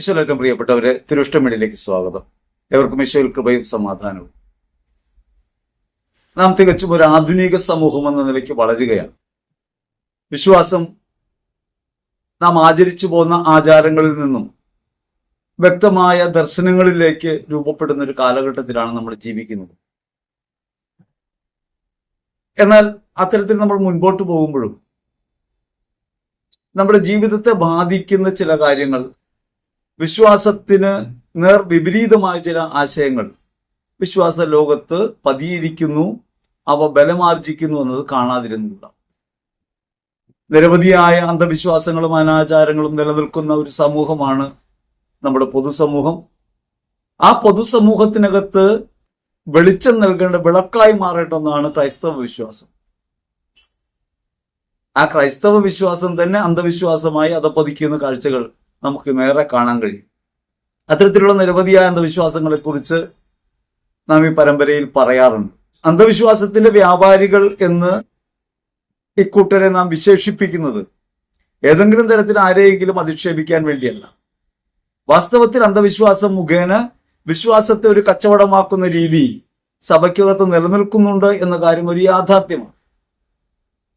ഈശോയിലേറ്റവും പ്രിയപ്പെട്ടവരെ, തിരുവിഷ്ടമീഡിയയിലേക്ക് സ്വാഗതം. എവർക്കും ഈശോയിൽ കൃപയും സമാധാനവും. നാം തികച്ചും ഒരു ആധുനിക സമൂഹം എന്ന നിലയ്ക്ക് വളരുകയാണ്. വിശ്വാസം നാം ആചരിച്ചു പോകുന്ന ആചാരങ്ങളിൽ നിന്നും വ്യക്തമായ ദർശനങ്ങളിലേക്ക് രൂപപ്പെടുന്ന ഒരു കാലഘട്ടത്തിലാണ് നമ്മൾ ജീവിക്കുന്നത്. എന്നാൽ അത്തരത്തിൽ നമ്മൾ മുൻപോട്ട് പോകുമ്പോഴും നമ്മുടെ ജീവിതത്തെ ബാധിക്കുന്ന ചില കാര്യങ്ങൾ, വിശ്വാസത്തിന് നേർ വിപരീതമായ ചില ആശയങ്ങൾ വിശ്വാസ ലോകത്ത് പതിയിരിക്കുന്നു, അവ ബലമാർജിക്കുന്നു എന്നത് കാണാതിരുന്നില്ല. നിരവധിയായ അന്ധവിശ്വാസങ്ങളും അനാചാരങ്ങളും നിലനിൽക്കുന്ന ഒരു സമൂഹമാണ് നമ്മുടെ പൊതുസമൂഹം. ആ പൊതുസമൂഹത്തിനകത്ത് വെളിച്ചം നൽകേണ്ട വിളക്കായി മാറേണ്ട ഒന്നാണ് ക്രൈസ്തവ വിശ്വാസം. ആ ക്രൈസ്തവ വിശ്വാസം തന്നെ അന്ധവിശ്വാസമായി അധപ്പതിക്കുന്ന കാഴ്ചകൾ നമുക്ക് നേരെ കാണാൻ കഴിയും. അത്തരത്തിലുള്ള നിരവധിയായ അന്ധവിശ്വാസങ്ങളെ കുറിച്ച് നാം ഈ പരമ്പരയിൽ പറയാറുണ്ട്. അന്ധവിശ്വാസത്തിന്റെ വ്യാപാരികൾ എന്ന് ഇക്കൂട്ടരെ നാം വിശേഷിപ്പിക്കുന്നത് ഏതെങ്കിലും തരത്തിൽ ആരെയെങ്കിലും അധിക്ഷേപിക്കാൻ വേണ്ടിയല്ല. വാസ്തവത്തിൽ അന്ധവിശ്വാസം മുഖേന വിശ്വാസത്തെ ഒരു കച്ചവടമാക്കുന്ന രീതി സഭയ്ക്കകത്ത് നിലനിൽക്കുന്നുണ്ട് എന്ന കാര്യം ഒരു യാഥാർത്ഥ്യമാണ്.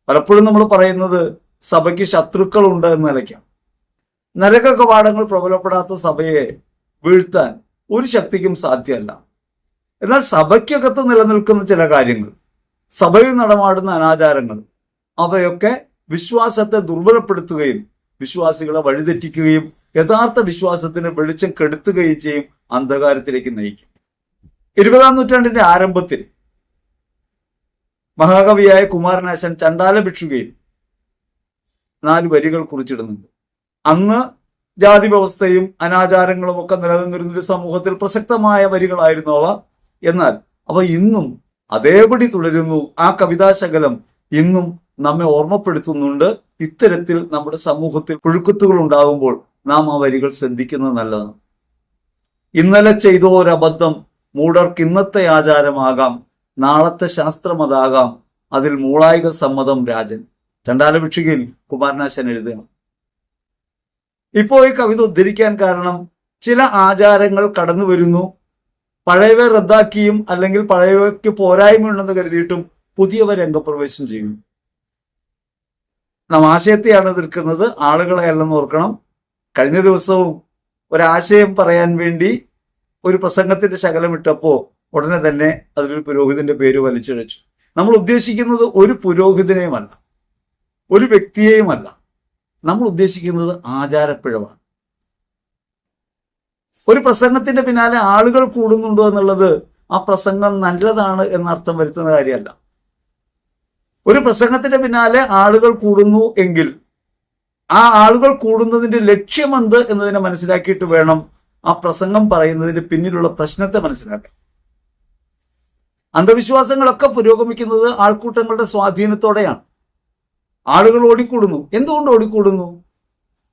പലപ്പോഴും നമ്മൾ പറയുന്നത് സഭയ്ക്ക് ശത്രുക്കളുണ്ട് എന്ന നിലയ്ക്കാണ്. നരക കവാടങ്ങൾ പ്രബലപ്പെടാത്ത സഭയെ വീഴ്ത്താൻ ഒരു ശക്തിക്കും സാധ്യമല്ല. എന്നാൽ സഭയ്ക്കകത്ത് നിലനിൽക്കുന്ന ചില കാര്യങ്ങൾ, സഭയിൽ നടമാടുന്ന അനാചാരങ്ങൾ, അവയൊക്കെ വിശ്വാസത്തെ ദുർബലപ്പെടുത്തുകയും വിശ്വാസികളെ വഴിതെറ്റിക്കുകയും യഥാർത്ഥ വിശ്വാസത്തിന് വെളിച്ചം കെടുത്തുകയും ചെയ്യും, അന്ധകാരത്തിലേക്ക് നയിക്കും. 20-ാം നൂറ്റാണ്ടിന്റെ ആരംഭത്തിൽ മഹാകവിയായ കുമാരനാശാൻ ചണ്ടാല ഭിക്ഷുകയിൽ 4 വരികൾ കുറിച്ചിടുന്നുണ്ട്. അന്ന് ജാതി വ്യവസ്ഥയും അനാചാരങ്ങളും ഒക്കെ നിലനിന്നിരുന്നൊരു സമൂഹത്തിൽ പ്രസക്തമായ വരികളായിരുന്നു അവ. എന്നാൽ അവ ഇന്നും അതേപടി തുടരുന്നു. ആ കവിതാശകലം ഇന്നും നമ്മെ ഓർമ്മപ്പെടുത്തുന്നുണ്ട്. ഇത്തരത്തിൽ നമ്മുടെ സമൂഹത്തിൽ പുഴുക്കുത്തുകൾ ഉണ്ടാകുമ്പോൾ നാം ആ വരികൾ ശ്രദ്ധിക്കുന്നത് നല്ലതാണ്. ഇന്നലെ ചെയ്തോരബദ്ധം മൂഢർക്ക് ഇന്നത്തെ ആചാരമാകാം, നാളത്തെ ശാസ്ത്രമതാകാം, അതിൽ മൂളായിക സമ്മതം രാജൻ. ചണ്ടാല ഭിക്ഷുകയിൽ കുമാരനാശാൻ എഴുതുകയാണ്. ഇപ്പോൾ ഈ കവിത ഉദ്ധരിക്കാൻ കാരണം ചില ആചാരങ്ങൾ കടന്നു വരുന്നു, പഴയവ റദ്ദാക്കിയും അല്ലെങ്കിൽ പഴയവയ്ക്ക് പോരായ്മയുണ്ടെന്ന് കരുതിയിട്ടും പുതിയവ രംഗപ്രവേശം ചെയ്യുന്നു. നാം ആശയത്തെയാണ് എതിർക്കുന്നത്, ആളുകളെ അല്ലെന്ന് ഓർക്കണം. കഴിഞ്ഞ ദിവസവും ഒരാശയം പറയാൻ വേണ്ടി ഒരു പ്രസംഗത്തിന്റെ ശകലമിട്ടപ്പോൾ ഉടനെ തന്നെ അതിലൊരു പുരോഹിതന്റെ പേര് വലിച്ചിഴച്ചു. നമ്മൾ ഉദ്ദേശിക്കുന്നത് ഒരു പുരോഹിതനെയുമല്ല, ഒരു വ്യക്തിയെയുമല്ല. നമ്മൾ ഉദ്ദേശിക്കുന്നത് ആചാരപ്പിഴവാണ്. ഒരു പ്രസംഗത്തിന്റെ പിന്നാലെ ആളുകൾ കൂടുന്നുണ്ടോ എന്നുള്ളത് ആ പ്രസംഗം നല്ലതാണ് എന്നർത്ഥം വരുത്തുന്ന കാര്യമല്ല. ഒരു പ്രസംഗത്തിന്റെ പിന്നാലെ ആളുകൾ കൂടുന്നു എങ്കിൽ ആ ആളുകൾ കൂടുന്നതിന്റെ ലക്ഷ്യമെന്ത് എന്നതിനെ മനസ്സിലാക്കിയിട്ട് വേണം ആ പ്രസംഗം പറയുന്നതിന് പിന്നിലുള്ള പ്രശ്നത്തെ മനസ്സിലാക്കാൻ. അന്ധവിശ്വാസങ്ങളൊക്കെ പുരോഗമിക്കുന്നത് ആൾക്കൂട്ടങ്ങളുടെ സ്വാധീനത്തോടെയാണ്. ആളുകൾ ഓടിക്കൂടുന്നു. എന്തുകൊണ്ട് ഓടിക്കൂടുന്നു?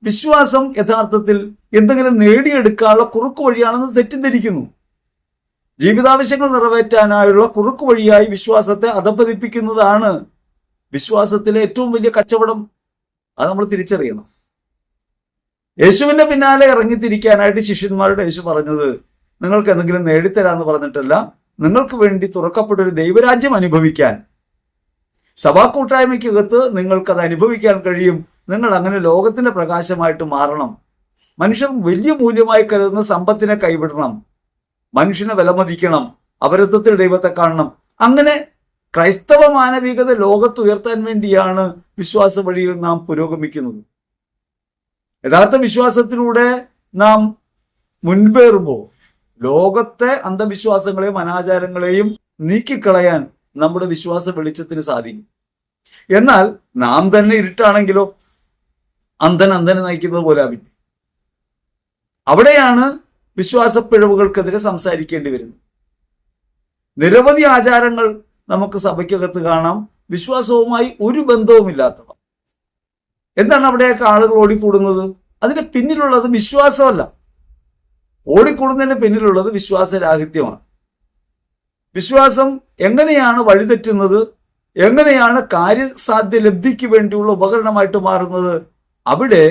വിശ്വാസം യഥാർത്ഥത്തിൽ എന്തെങ്കിലും നേടിയെടുക്കാനുള്ള കുറുക്കു വഴിയാണെന്ന് തെറ്റിദ്ധരിക്കുന്നു. ജീവിതാവശ്യങ്ങൾ നിറവേറ്റാനായുള്ള കുറുക്കു വഴിയായി വിശ്വാസത്തെ അധപ്പതിപ്പിക്കുന്നതാണ് വിശ്വാസത്തിലെ ഏറ്റവും വലിയ കച്ചവടം. അത് നമ്മൾ തിരിച്ചറിയണം. യേശുവിന്റെ പിന്നാലെ ഇറങ്ങിത്തിരിക്കാനായിട്ട് ശിഷ്യന്മാരുടെ യേശു പറഞ്ഞത് നിങ്ങൾക്ക് എന്തെങ്കിലും നേടിത്തരാന്ന് പറഞ്ഞിട്ടല്ല, നിങ്ങൾക്ക് വേണ്ടി തുറക്കപ്പെട്ടൊരു ദൈവരാജ്യം അനുഭവിക്കാൻ, സഭാ കൂട്ടായ്മയ്ക്കകത്ത് നിങ്ങൾക്കത് അനുഭവിക്കാൻ കഴിയും. നിങ്ങൾ അങ്ങനെ ലോകത്തിന്റെ പ്രകാശമായിട്ട് മാറണം. മനുഷ്യർ വലിയ മൂല്യമായി കരുതുന്ന സമ്പത്തിനെ കൈവിടണം. മനുഷ്യനെ വിലമതിക്കണം. അപരത്വത്തിൽ ദൈവത്തെ കാണണം. അങ്ങനെ ക്രൈസ്തവ മാനവികത ലോകത്ത് ഉയർത്താൻ വേണ്ടിയാണ് വിശ്വാസ വഴിയിൽ നാം പുരോഗമിക്കുന്നത്. യഥാർത്ഥ വിശ്വാസത്തിലൂടെ നാം മുൻപേറുമ്പോൾ ലോകത്തെ അന്ധവിശ്വാസങ്ങളെയും അനാചാരങ്ങളെയും നീക്കിക്കളയാൻ നമ്മുടെ വിശ്വാസ വെളിച്ചത്തിന് സാധിക്കും. എന്നാൽ നാം തന്നെ ഇരുട്ടാണെങ്കിലോ അന്ധനെ നയിക്കുന്നത് പോലെ ആവില്ല. അവിടെയാണ് വിശ്വാസപ്പിഴവുകൾക്കെതിരെ സംസാരിക്കേണ്ടി വരുന്നത്. നിരവധി ആചാരങ്ങൾ നമുക്ക് സഭയ്ക്കകത്ത് കാണാം, വിശ്വാസവുമായി ഒരു ബന്ധവുമില്ലാത്തവ. എന്താണ് അവിടെയൊക്കെ ആളുകൾ ഓടിക്കൂടുന്നത്? അതിന്റെ പിന്നിലുള്ളത് വിശ്വാസമല്ല. ഓടിക്കൂടുന്നതിന്റെ പിന്നിലുള്ളത് വിശ്വാസരാഹിത്യമാണ്. വിശ്വാസം എങ്ങനെയാണ് വഴിതെറ്റുന്നത്, എങ്ങനെയാണ് കാര്യസാധ്യ ലബ്ധിക്ക് വേണ്ടിയുള്ള ഉപകരണമായിട്ട് മാറുന്നത്? അവിടെ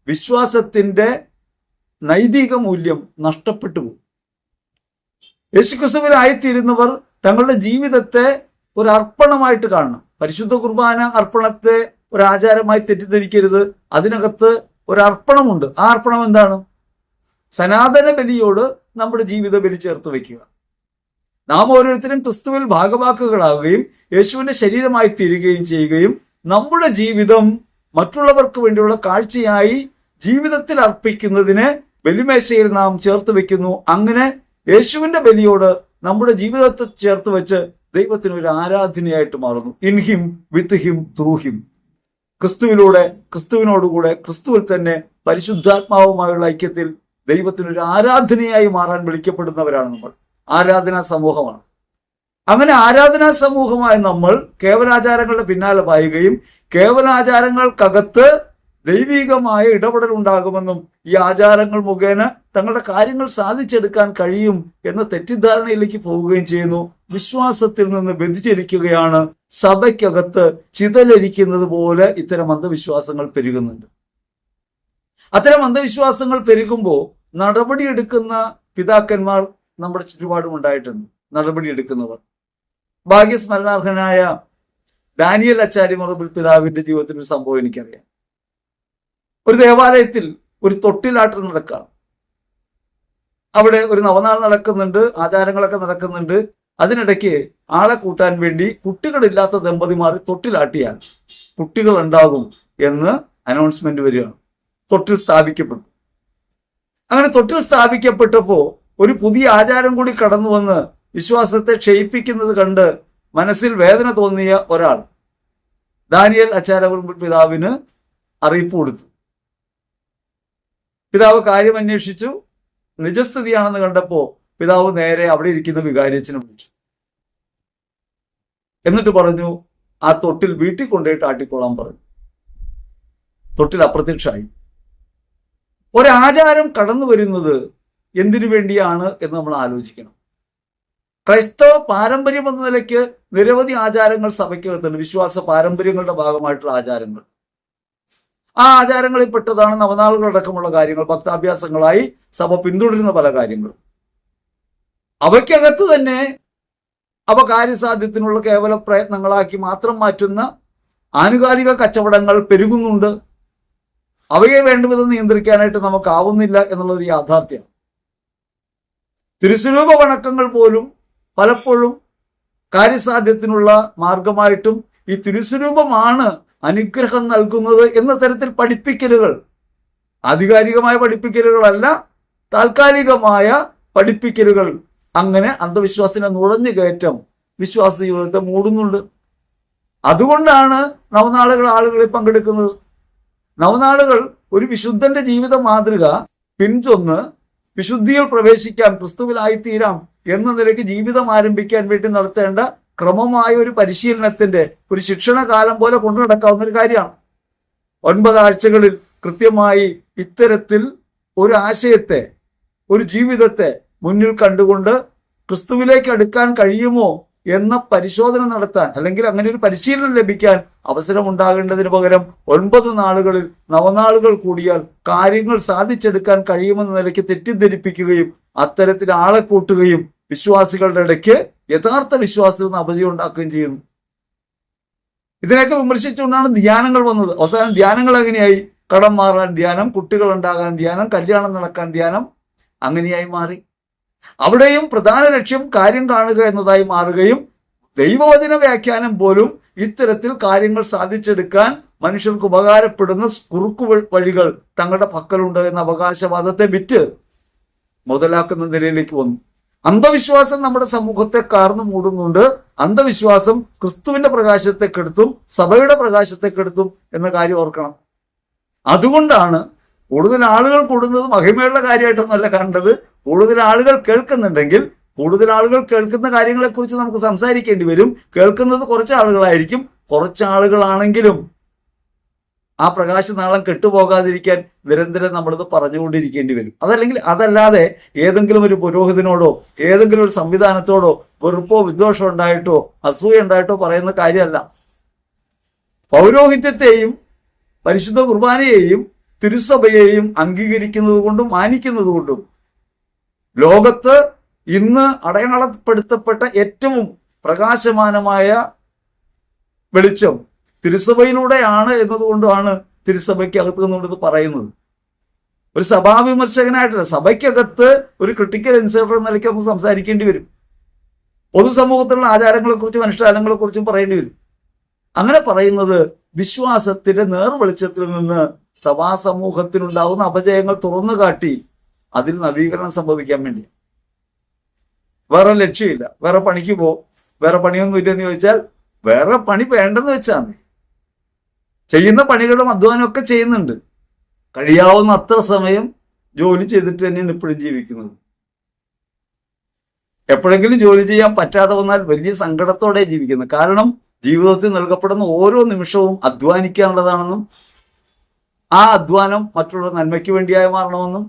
വിശ്വാസത്തിന്റെ നൈതിക മൂല്യം നഷ്ടപ്പെട്ടു പോകും. യേശുക്രിസ്തുവിലായിത്തീരുന്നവർ തങ്ങളുടെ ജീവിതത്തെ ഒരു അർപ്പണമായിട്ട് കാണണം. പരിശുദ്ധ കുർബാന അർപ്പണത്തെ ഒരു ആചാരമായി തെറ്റിദ്ധരിക്കരുത്. അതിനകത്ത് ഒരു അർപ്പണമുണ്ട്. ആ അർപ്പണം എന്താണ്? സനാതന ബലിയോട് നമ്മുടെ ജീവിത ബലി ചേർത്ത് വയ്ക്കുക. നാം ഓരോരുത്തരും ക്രിസ്തുവിൽ ഭാഗവാക്കുകളാവുകയും യേശുവിന്റെ ശരീരമായി തീരുകയും ചെയ്യുകയും നമ്മുടെ ജീവിതം മറ്റുള്ളവർക്ക് വേണ്ടിയുള്ള കാഴ്ചയായി ജീവിതത്തിൽ അർപ്പിക്കുന്നതിനെ ബലിമേശയിൽ നാം ചേർത്ത് വെക്കുന്നു. അങ്ങനെ യേശുവിന്റെ ബലിയോട് നമ്മുടെ ജീവിതത്തെ ചേർത്ത് വെച്ച് ദൈവത്തിന് ഒരു ആരാധനയായിട്ട് മാറുന്നു. In him, with him, through him. ക്രിസ്തുവിലൂടെ, ക്രിസ്തുവിനോടുകൂടെ, ക്രിസ്തുവിൽ തന്നെ പരിശുദ്ധാത്മാവുമായുള്ള ഐക്യത്തിൽ ദൈവത്തിനൊരു ആരാധനയായി മാറാൻ വിളിക്കപ്പെടുന്നവരാണ് നമ്മൾ. ആരാധനാ സമൂഹമാണ്. അങ്ങനെ ആരാധനാ സമൂഹമായ നമ്മൾ കേവലാചാരങ്ങളുടെ പിന്നാലെ പായുകയും കേവലാചാരങ്ങൾക്കകത്ത് ദൈവികമായ ഇടപെടൽ ഉണ്ടാകുമെന്നും ഈ ആചാരങ്ങൾ മുഖേന തങ്ങളുടെ കാര്യങ്ങൾ സാധിച്ചെടുക്കാൻ കഴിയും എന്ന തെറ്റിദ്ധാരണയിലേക്ക് പോവുകയും ചെയ്യുന്നു. വിശ്വാസത്തിൽ നിന്ന് വ്യതിചലിക്കുകയാണ്. സഭയ്ക്കകത്ത് ചിതലരിക്കുന്നത് പോലെ ഇത്തരം അന്ധവിശ്വാസങ്ങൾ പെരുകുന്നുണ്ട്. അത്തരം അന്ധവിശ്വാസങ്ങൾ പെരുകുമ്പോൾ നടപടിയെടുക്കുന്ന പിതാക്കന്മാർ നമ്മുടെ ചുറ്റുപാടും ഉണ്ടായിട്ടുണ്ട്. നടപടിയെടുക്കുന്നവർ ഭാഗ്യസ്മരണാർഹനായ ഡാനിയൽ അച്ചാരി മറുപടി പിതാവിന്റെ ജീവിതത്തിൽ ഒരു സംഭവം എനിക്കറിയാം. ഒരു ദേവാലയത്തിൽ ഒരു തൊട്ടിലാട്ടം നടക്കുകയാണ്. അവിടെ ഒരു നവനാൾ നടക്കുന്നുണ്ട്, ആചാരങ്ങളൊക്കെ നടക്കുന്നുണ്ട്. അതിനിടയ്ക്ക് ആളെ കൂട്ടാൻ വേണ്ടി കുട്ടികളില്ലാത്ത ദമ്പതിമാർ തൊട്ടിലാട്ടിയാൽ കുട്ടികൾ ഉണ്ടാകും എന്ന് അനൗൺസ്മെന്റ് വരികയാണ്. തൊട്ടിൽ സ്ഥാപിക്കപ്പെട്ടു. അങ്ങനെ തൊട്ടിൽ സ്ഥാപിക്കപ്പെട്ടപ്പോൾ ഒരു പുതിയ ആചാരം കൂടി കടന്നു വന്ന് വിശ്വാസത്തെ ക്ഷയിപ്പിക്കുന്നത് കണ്ട് മനസ്സിൽ വേദന തോന്നിയ ഒരാൾ ദാനിയേൽ അച്ചാരവറുമ്പൽ പിതാവിന് അറിയിപ്പ് കൊടുത്തു. പിതാവ് കാര്യം അന്വേഷിച്ചു. നിജസ്ഥിതിയാണെന്ന് കണ്ടപ്പോൾ പിതാവ് നേരെ അവിടെ ഇരിക്കുന്ന വികാരിയച്ഛനെ വിളിച്ചു. എന്നിട്ട് പറഞ്ഞു, ആ തൊട്ടിൽ വീട്ടിൽ കൊണ്ടുപോയിട്ട് ആട്ടിക്കോളാൻ പറഞ്ഞു. തൊട്ടിൽ അപ്രത്യക്ഷമായി. ഒരാചാരം കടന്നു വരുന്നത് എന്തിനു വേണ്ടിയാണ് എന്ന് നമ്മൾ ആലോചിക്കണം. ക്രൈസ്തവ പാരമ്പര്യം എന്ന നിലയ്ക്ക് നിരവധി ആചാരങ്ങൾ സഭയ്ക്കകത്തുണ്ട്. വിശ്വാസ പാരമ്പര്യങ്ങളുടെ ഭാഗമായിട്ടുള്ള ആചാരങ്ങൾ. ആ ആചാരങ്ങളിൽ പെട്ടതാണ് നവനാളുകളടക്കമുള്ള കാര്യങ്ങൾ. ഭക്താഭ്യാസങ്ങളായി സഭ പിന്തുടരുന്ന പല കാര്യങ്ങളും. അവയ്ക്കകത്ത് തന്നെ അവ കാര്യസാധ്യത്തിനുള്ള കേവല പ്രയത്നങ്ങളാക്കി മാത്രം മാറ്റുന്ന ആനുകാലിക കച്ചവടങ്ങൾ പെരുകുന്നുണ്ട്. അവയെ വേണ്ടുവിധം നിയന്ത്രിക്കാനായിട്ട് നമുക്കാവുന്നില്ല എന്നുള്ളൊരു യാഥാർത്ഥ്യം. തിരുസ്വരൂപ വണക്കങ്ങൾ പോലും പലപ്പോഴും കാര്യസാധ്യത്തിനുള്ള മാർഗമായിട്ടും ഈ തിരുസ്വരൂപമാണ് അനുഗ്രഹം നൽകുന്നത് എന്ന തരത്തിൽ പഠിപ്പിക്കലുകൾ, ആധികാരികമായ പഠിപ്പിക്കലുകളല്ല, താൽക്കാലികമായ പഠിപ്പിക്കലുകൾ, അങ്ങനെ അന്ധവിശ്വാസത്തിന്റെ നുഴഞ്ഞു കയറ്റം വിശ്വാസ ജീവിതത്തെ മൂടുന്നുണ്ട്. അതുകൊണ്ടാണ് നവനാളുകൾ ആളുകളിൽ പങ്കെടുക്കുന്നത്. നവനാളുകൾ ഒരു വിശുദ്ധന്റെ ജീവിത മാതൃക പിൻചൊന്ന് വിശുദ്ധിയിൽ പ്രവേശിക്കാം, ക്രിസ്തുവിലായിത്തീരാം എന്ന നിലയ്ക്ക് ജീവിതം ആരംഭിക്കാൻ വേണ്ടി നടത്തേണ്ട ക്രമമായ ഒരു പരിശീലനത്തിന്റെ ഒരു ശിക്ഷണകാലം പോലെ കൊണ്ടു നടക്കാവുന്ന ഒരു കാര്യമാണ്. 9 ആഴ്ചകളിൽ കൃത്യമായി ഇത്തരത്തിൽ ഒരു ആശയത്തെ, ഒരു ജീവിതത്തെ മുന്നിൽ കണ്ടുകൊണ്ട് ക്രിസ്തുവിലേക്ക് അടുക്കാൻ കഴിയുമോ എന്ന പരിശോധന നടത്താൻ, അല്ലെങ്കിൽ അങ്ങനെ ഒരു പരിശീലനം ലഭിക്കാൻ അവസരം ഉണ്ടാകേണ്ടതിന് പകരം 9 നാളുകളിൽ നവനാളുകൾ കൂടിയാൽ കാര്യങ്ങൾ സാധിച്ചെടുക്കാൻ കഴിയുമെന്ന നിലയ്ക്ക് തെറ്റിദ്ധരിപ്പിക്കുകയും അത്തരത്തിൽ ആളെ കൂട്ടുകയും വിശ്വാസികളുടെ ഇടയ്ക്ക് യഥാർത്ഥ വിശ്വാസത്തിൽ നിന്ന് അപജയം ഉണ്ടാക്കുകയും ചെയ്യുന്നു. ഇതിനൊക്കെ വിമർശിച്ചുകൊണ്ടാണ് ധ്യാനങ്ങൾ വന്നത്. അവസാനം ധ്യാനങ്ങൾ എങ്ങനെയായി? കടം മാറാൻ ധ്യാനം, കുട്ടികൾ ഉണ്ടാകാൻ ധ്യാനം, കല്യാണം നടക്കാൻ ധ്യാനം, അങ്ങനെയായി മാറി. അവിടെയും പ്രധാന ലക്ഷ്യം കാര്യം കാണുക എന്നതായി മാറുകയും ദൈവവചന വ്യാഖ്യാനം പോലും ഇത്തരത്തിൽ കാര്യങ്ങൾ സാധിച്ചെടുക്കാൻ മനുഷ്യർക്ക് ഉപകാരപ്പെടുന്ന കുറുക്കു വഴികൾ തങ്ങളുടെ പക്കലുണ്ട് എന്ന അവകാശവാദത്തെ വിറ്റ് മുതലാക്കുന്ന നിലയിലേക്ക് വന്നു. അന്ധവിശ്വാസം നമ്മുടെ സമൂഹത്തെ കാർന്നു മൂടുന്നുണ്ട്. അന്ധവിശ്വാസം ക്രിസ്തുവിന്റെ പ്രകാശത്തെ കെടുത്തും സഭയുടെ പ്രകാശത്തെ കെടുത്തും എന്ന കാര്യം ഓർക്കണം. അതുകൊണ്ടാണ് കൂടുതൽ ആളുകൾ കൂടുന്നത് മഹിമയുള്ള കാര്യമായിട്ടൊന്നുമല്ല കണ്ടത്. കൂടുതൽ ആളുകൾ കേൾക്കുന്നുണ്ടെങ്കിൽ കൂടുതൽ ആളുകൾ കേൾക്കുന്ന കാര്യങ്ങളെക്കുറിച്ച് നമുക്ക് സംസാരിക്കേണ്ടി വരും. കേൾക്കുന്നത് കുറച്ച് ആളുകളായിരിക്കും. കുറച്ചാളുകളാണെങ്കിലും ആ പ്രകാശനാളം കെട്ടുപോകാതിരിക്കാൻ നിരന്തരം നമ്മളിത് പറഞ്ഞുകൊണ്ടിരിക്കേണ്ടി വരും. അതല്ലാതെ ഏതെങ്കിലും ഒരു പുരോഹിതനോടോ ഏതെങ്കിലും ഒരു സംവിധാനത്തോടോ വെറുപ്പോ വിദ്വേഷം ഉണ്ടായിട്ടോ അസൂയ ഉണ്ടായിട്ടോ പറയുന്ന കാര്യമല്ല. പൗരോഹിത്യത്തെയും പരിശുദ്ധ കുർബാനയെയും തിരുസഭയെയും അംഗീകരിക്കുന്നത് കൊണ്ടും മാനിക്കുന്നത് കൊണ്ടും ലോകത്ത് ഇന്ന് അടയാളപ്പെടുത്തപ്പെട്ട ഏറ്റവും പ്രകാശമാനമായ വെളിച്ചം തിരുസഭയിലൂടെയാണ് എന്നതുകൊണ്ടാണ് തിരുസഭയ്ക്ക് അകത്ത് നിന്നുകൊണ്ട് പറയുന്നത്. ഒരു സഭാവിമർശകനായിട്ടല്ല, സഭയ്ക്കകത്ത് ഒരു ക്രിട്ടിക്കൽ ഇൻസൈഡർ എന്ന നിലയ്ക്ക് നമുക്ക് സംസാരിക്കേണ്ടി വരും. പൊതുസമൂഹത്തിലുള്ള ആചാരങ്ങളെക്കുറിച്ചും അനുഷ്ഠാനങ്ങളെക്കുറിച്ചും പറയേണ്ടി വരും. അങ്ങനെ പറയുന്നത് വിശ്വാസത്തിന്റെ നേർവെളിച്ചത്തിൽ നിന്ന് സഭാസമൂഹത്തിനുണ്ടാവുന്ന അപജയങ്ങൾ തുറന്നു കാട്ടി അതിൽ നവീകരണം സംഭവിക്കാൻ വേണ്ടി. വേറെ ലക്ഷ്യമില്ല. വേറെ പണിക്ക് വേറെ പണിയൊന്നും ഇല്ലെന്ന് ചോദിച്ചാൽ വേറെ പണി വേണ്ടെന്ന് വെച്ചാൽ ചെയ്യുന്ന പണികളും അധ്വാനമൊക്കെ ചെയ്യുന്നുണ്ട്. കഴിയാവുന്ന അത്ര സമയം ജോലി ചെയ്തിട്ട് തന്നെയാണ് ഇപ്പോഴും ജീവിക്കുന്നത്. എപ്പോഴെങ്കിലും ജോലി ചെയ്യാൻ പറ്റാതെ വന്നാൽ വലിയ സങ്കടത്തോടെ ജീവിക്കുന്നത്. കാരണം ജീവിതത്തിൽ നൽകപ്പെടുന്ന ഓരോ നിമിഷവും അധ്വാനിക്കാനുള്ളതാണെന്നും ആ അധ്വാനം മറ്റുള്ള നന്മയ്ക്ക് വേണ്ടിയായി മാറണമെന്നും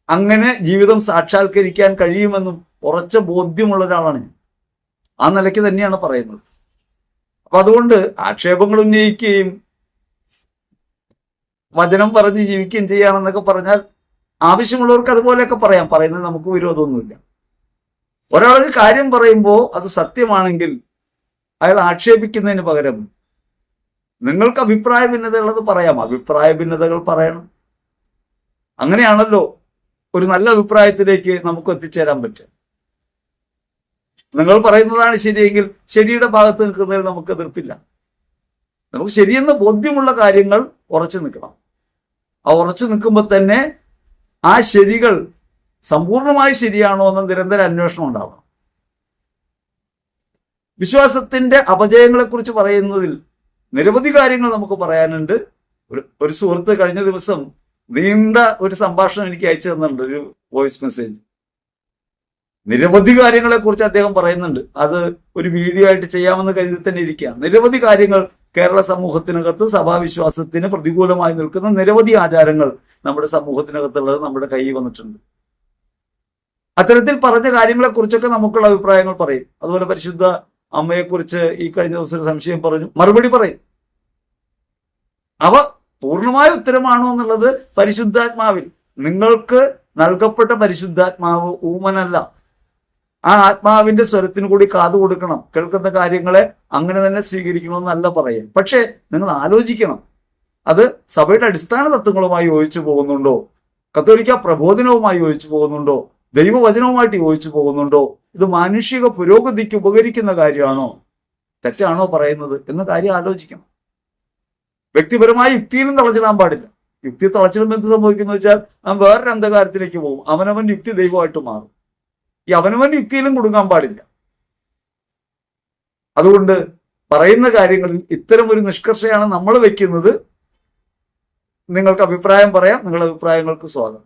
അങ്ങനെ ജീവിതം സാക്ഷാത്കരിക്കാൻ കഴിയുമെന്നും ഉറച്ച ബോധ്യമുള്ള ഒരാളാണ് ഞാൻ. ആ നിലയ്ക്ക് തന്നെയാണ് പറയുന്നത്. അപ്പൊ അതുകൊണ്ട് ആക്ഷേപങ്ങൾ ഉന്നയിക്കുകയും വചനം പറഞ്ഞ് ജീവിക്കുകയും ചെയ്യുകയാണെന്നൊക്കെ പറഞ്ഞാൽ ആവശ്യമുള്ളവർക്ക് അതുപോലെയൊക്കെ പറയാം. പറയുന്നത് നമുക്ക് വിരോധമൊന്നുമില്ല. ഒരാളൊരു കാര്യം പറയുമ്പോൾ അത് സത്യമാണെങ്കിൽ അയാൾ ആക്ഷേപിക്കുന്നതിന് പകരം നിങ്ങൾക്ക് അഭിപ്രായ ഭിന്നതകളത് പറയാം. അഭിപ്രായ ഭിന്നതകൾ പറയണം. അങ്ങനെയാണല്ലോ ഒരു നല്ല അഭിപ്രായത്തിലേക്ക് നമുക്ക് എത്തിച്ചേരാൻ പറ്റുക. നിങ്ങൾ പറയുന്നതാണ് ശരിയെങ്കിൽ ശരിയുടെ ഭാഗത്ത് നിൽക്കുന്നതിൽ നമുക്ക് എതിർപ്പില്ല. നമുക്ക് ശരിയെന്ന് ബോധ്യമുള്ള കാര്യങ്ങൾ ഉറച്ചു നിൽക്കണം. ആ ഉറച്ചു നിൽക്കുമ്പോൾ തന്നെ ആ ശരികൾ സമ്പൂർണമായി ശരിയാണോ എന്ന് നിരന്തര അന്വേഷണം ഉണ്ടാവണം. വിശ്വാസത്തിന്റെ അപജയങ്ങളെക്കുറിച്ച് പറയുന്നതിൽ നിരവധി കാര്യങ്ങൾ നമുക്ക് പറയാനുണ്ട്. ഒരു സുഹൃത്ത് കഴിഞ്ഞ ദിവസം നീണ്ട ഒരു സംഭാഷണം എനിക്ക് അയച്ചു തന്നിട്ടുണ്ട്, ഒരു വോയിസ് മെസ്സേജ്. നിരവധി കാര്യങ്ങളെ കുറിച്ച് അദ്ദേഹം പറയുന്നുണ്ട്. അത് ഒരു വീഡിയോ ആയിട്ട് ചെയ്യാമെന്ന് കരുതി തന്നെ ഇരിക്കുകയാണ്. നിരവധി കാര്യങ്ങൾ കേരള സമൂഹത്തിനകത്ത് സഭാവിശ്വാസത്തിന് പ്രതികൂലമായി നിൽക്കുന്ന നിരവധി ആചാരങ്ങൾ നമ്മുടെ സമൂഹത്തിനകത്തുള്ളത് നമ്മുടെ കയ്യിൽ വന്നിട്ടുണ്ട്. അത്തരത്തിൽ പറഞ്ഞ കാര്യങ്ങളെ കുറിച്ചൊക്കെ നമുക്കുള്ള അഭിപ്രായങ്ങൾ പറയും. അതുപോലെ പരിശുദ്ധ അമ്മയെക്കുറിച്ച് ഈ കഴിഞ്ഞ ദിവസം ഒരു സംശയം പറഞ്ഞു, മറുപടി പറയും. അവ പൂർണ്ണമായ ഉത്തരമാണോ എന്നുള്ളത് പരിശുദ്ധാത്മാവിൽ, നിങ്ങൾക്ക് നൽകപ്പെട്ട പരിശുദ്ധാത്മാവ് ഊമനല്ല. ആ ആത്മാവിന്റെ സ്വരത്തിന് കൂടി കാതു കൊടുക്കണം. കേൾക്കുന്ന കാര്യങ്ങളെ അങ്ങനെ തന്നെ സ്വീകരിക്കണമെന്നല്ല പറയുക. പക്ഷെ നിങ്ങൾ ആലോചിക്കണം, അത് സഭയുടെ അടിസ്ഥാന തത്വങ്ങളുമായി യോജിച്ചു പോകുന്നുണ്ടോ, കത്തോലിക്ക പ്രബോധനവുമായി യോജിച്ചു പോകുന്നുണ്ടോ, ദൈവവചനവുമായിട്ട് യോജിച്ചു പോകുന്നുണ്ടോ, ഇത് മാനുഷിക പുരോഗതിക്ക് ഉപകരിക്കുന്ന കാര്യമാണോ, തെറ്റാണോ പറയുന്നത് എന്ന കാര്യം ആലോചിക്കണം. വ്യക്തിപരമായ യുക്തിയിലും തളച്ചിടാൻ പാടില്ല. യുക്തി തളച്ചിടുമ്പോൾ എന്ത് സംഭവിക്കുന്നു വെച്ചാൽ നാം വേറൊരു അന്ധകാരത്തിലേക്ക് പോകും. അവനവൻ യുക്തി ദൈവമായിട്ട് മാറും. ഈ അവനവൻ യുക്തിയിലും കൊടുക്കാൻ പാടില്ല. അതുകൊണ്ട് പറയുന്ന കാര്യങ്ങളിൽ ഇത്തരം ഒരു നിഷ്കർഷയാണ് നമ്മൾ വെക്കുന്നത്. നിങ്ങൾക്ക് അഭിപ്രായം പറയാം, നിങ്ങളുടെ അഭിപ്രായങ്ങൾക്ക് സ്വാഗതം.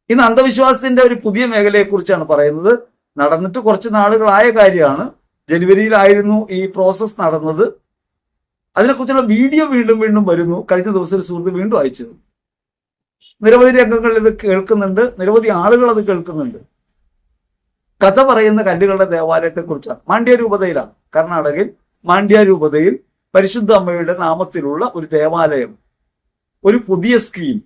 ഇന്ന് അന്ധവിശ്വാസത്തിന്റെ ഒരു പുതിയ മേഖലയെക്കുറിച്ചാണ് പറയുന്നത്. നടന്നിട്ട് കുറച്ച് നാളുകളായ കാര്യമാണ്. ജനുവരിയിലായിരുന്നു ഈ പ്രോസസ് നടന്നത്. അതിനെക്കുറിച്ചുള്ള വീഡിയോ വീണ്ടും വീണ്ടും വരുന്നു. കഴിഞ്ഞ ദിവസം ഒരു സുഹൃത്ത് വീണ്ടും അയച്ചത്. നിരവധി രംഗങ്ങളിൽ ഇത് കേൾക്കുന്നുണ്ട്, നിരവധി ആളുകൾ അത് കേൾക്കുന്നുണ്ട്. കഥ പറയുന്ന കല്ലുകളുടെ ദേവാലയത്തെക്കുറിച്ചാണ്. മാണ്ഡ്യ രൂപതയിലാണ്, കർണാടകയിൽ മാണ്ഡ്യ രൂപതയിൽ പരിശുദ്ധ അമ്മയുടെ നാമത്തിലുള്ള ഒരു ദേവാലയം, ഒരു പുതിയ സ്കീം,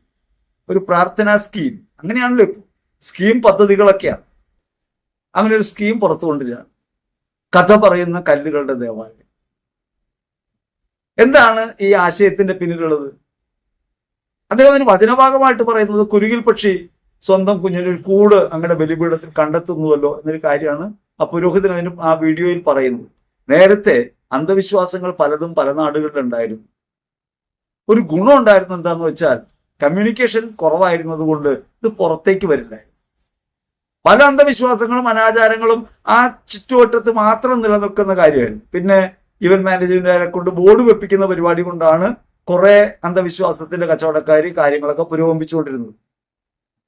ഒരു പ്രാർത്ഥനാ സ്കീം, അങ്ങനെയാണല്ലോ ഇപ്പോൾ സ്കീം പദ്ധതികളൊക്കെയാണ്. അങ്ങനെ ഒരു സ്കീം പുറത്തു കൊണ്ടുവരികയാണ്, കഥ പറയുന്ന കല്ലുകളുടെ ദേവാലയം. എന്താണ് ഈ ആശയത്തിന്റെ പിന്നിലുള്ളത്? അദ്ദേഹം അതിന് വചനഭാഗമായിട്ട് പറയുന്നത് കുരുകിൽ പക്ഷി സ്വന്തം കുഞ്ഞിനൊരു കൂട് അങ്ങനെ ബലിപീഠത്തിൽ കണ്ടെത്തുന്നുവല്ലോ എന്നൊരു കാര്യമാണ് ആ പുരോഹിതൻ അതിന് ആ വീഡിയോയിൽ പറയുന്നത്. നേരത്തെ അന്ധവിശ്വാസങ്ങൾ പലതും പല നാടുകളിലുണ്ടായിരുന്നു. ഒരു ഗുണം ഉണ്ടായിരുന്നു, എന്താന്ന് വെച്ചാൽ കമ്മ്യൂണിക്കേഷൻ കുറവായിരുന്നത് കൊണ്ട് ഇത് പുറത്തേക്ക് വരില്ലായിരുന്നു. പല അന്ധവിശ്വാസങ്ങളും അനാചാരങ്ങളും ആ ചുറ്റുവട്ടത്ത് മാത്രം നിലനിൽക്കുന്ന കാര്യമായിരുന്നു. പിന്നെ ഇവന്റ് മാനേജ്മെന്റുകാരെ കൊണ്ട് ബോർഡ് വെപ്പിക്കുന്ന പരിപാടി കൊണ്ടാണ് കുറെ അന്ധവിശ്വാസത്തിന്റെ കച്ചവടക്കാരി കാര്യങ്ങളൊക്കെ പുരോഗമിച്ചുകൊണ്ടിരുന്നത്.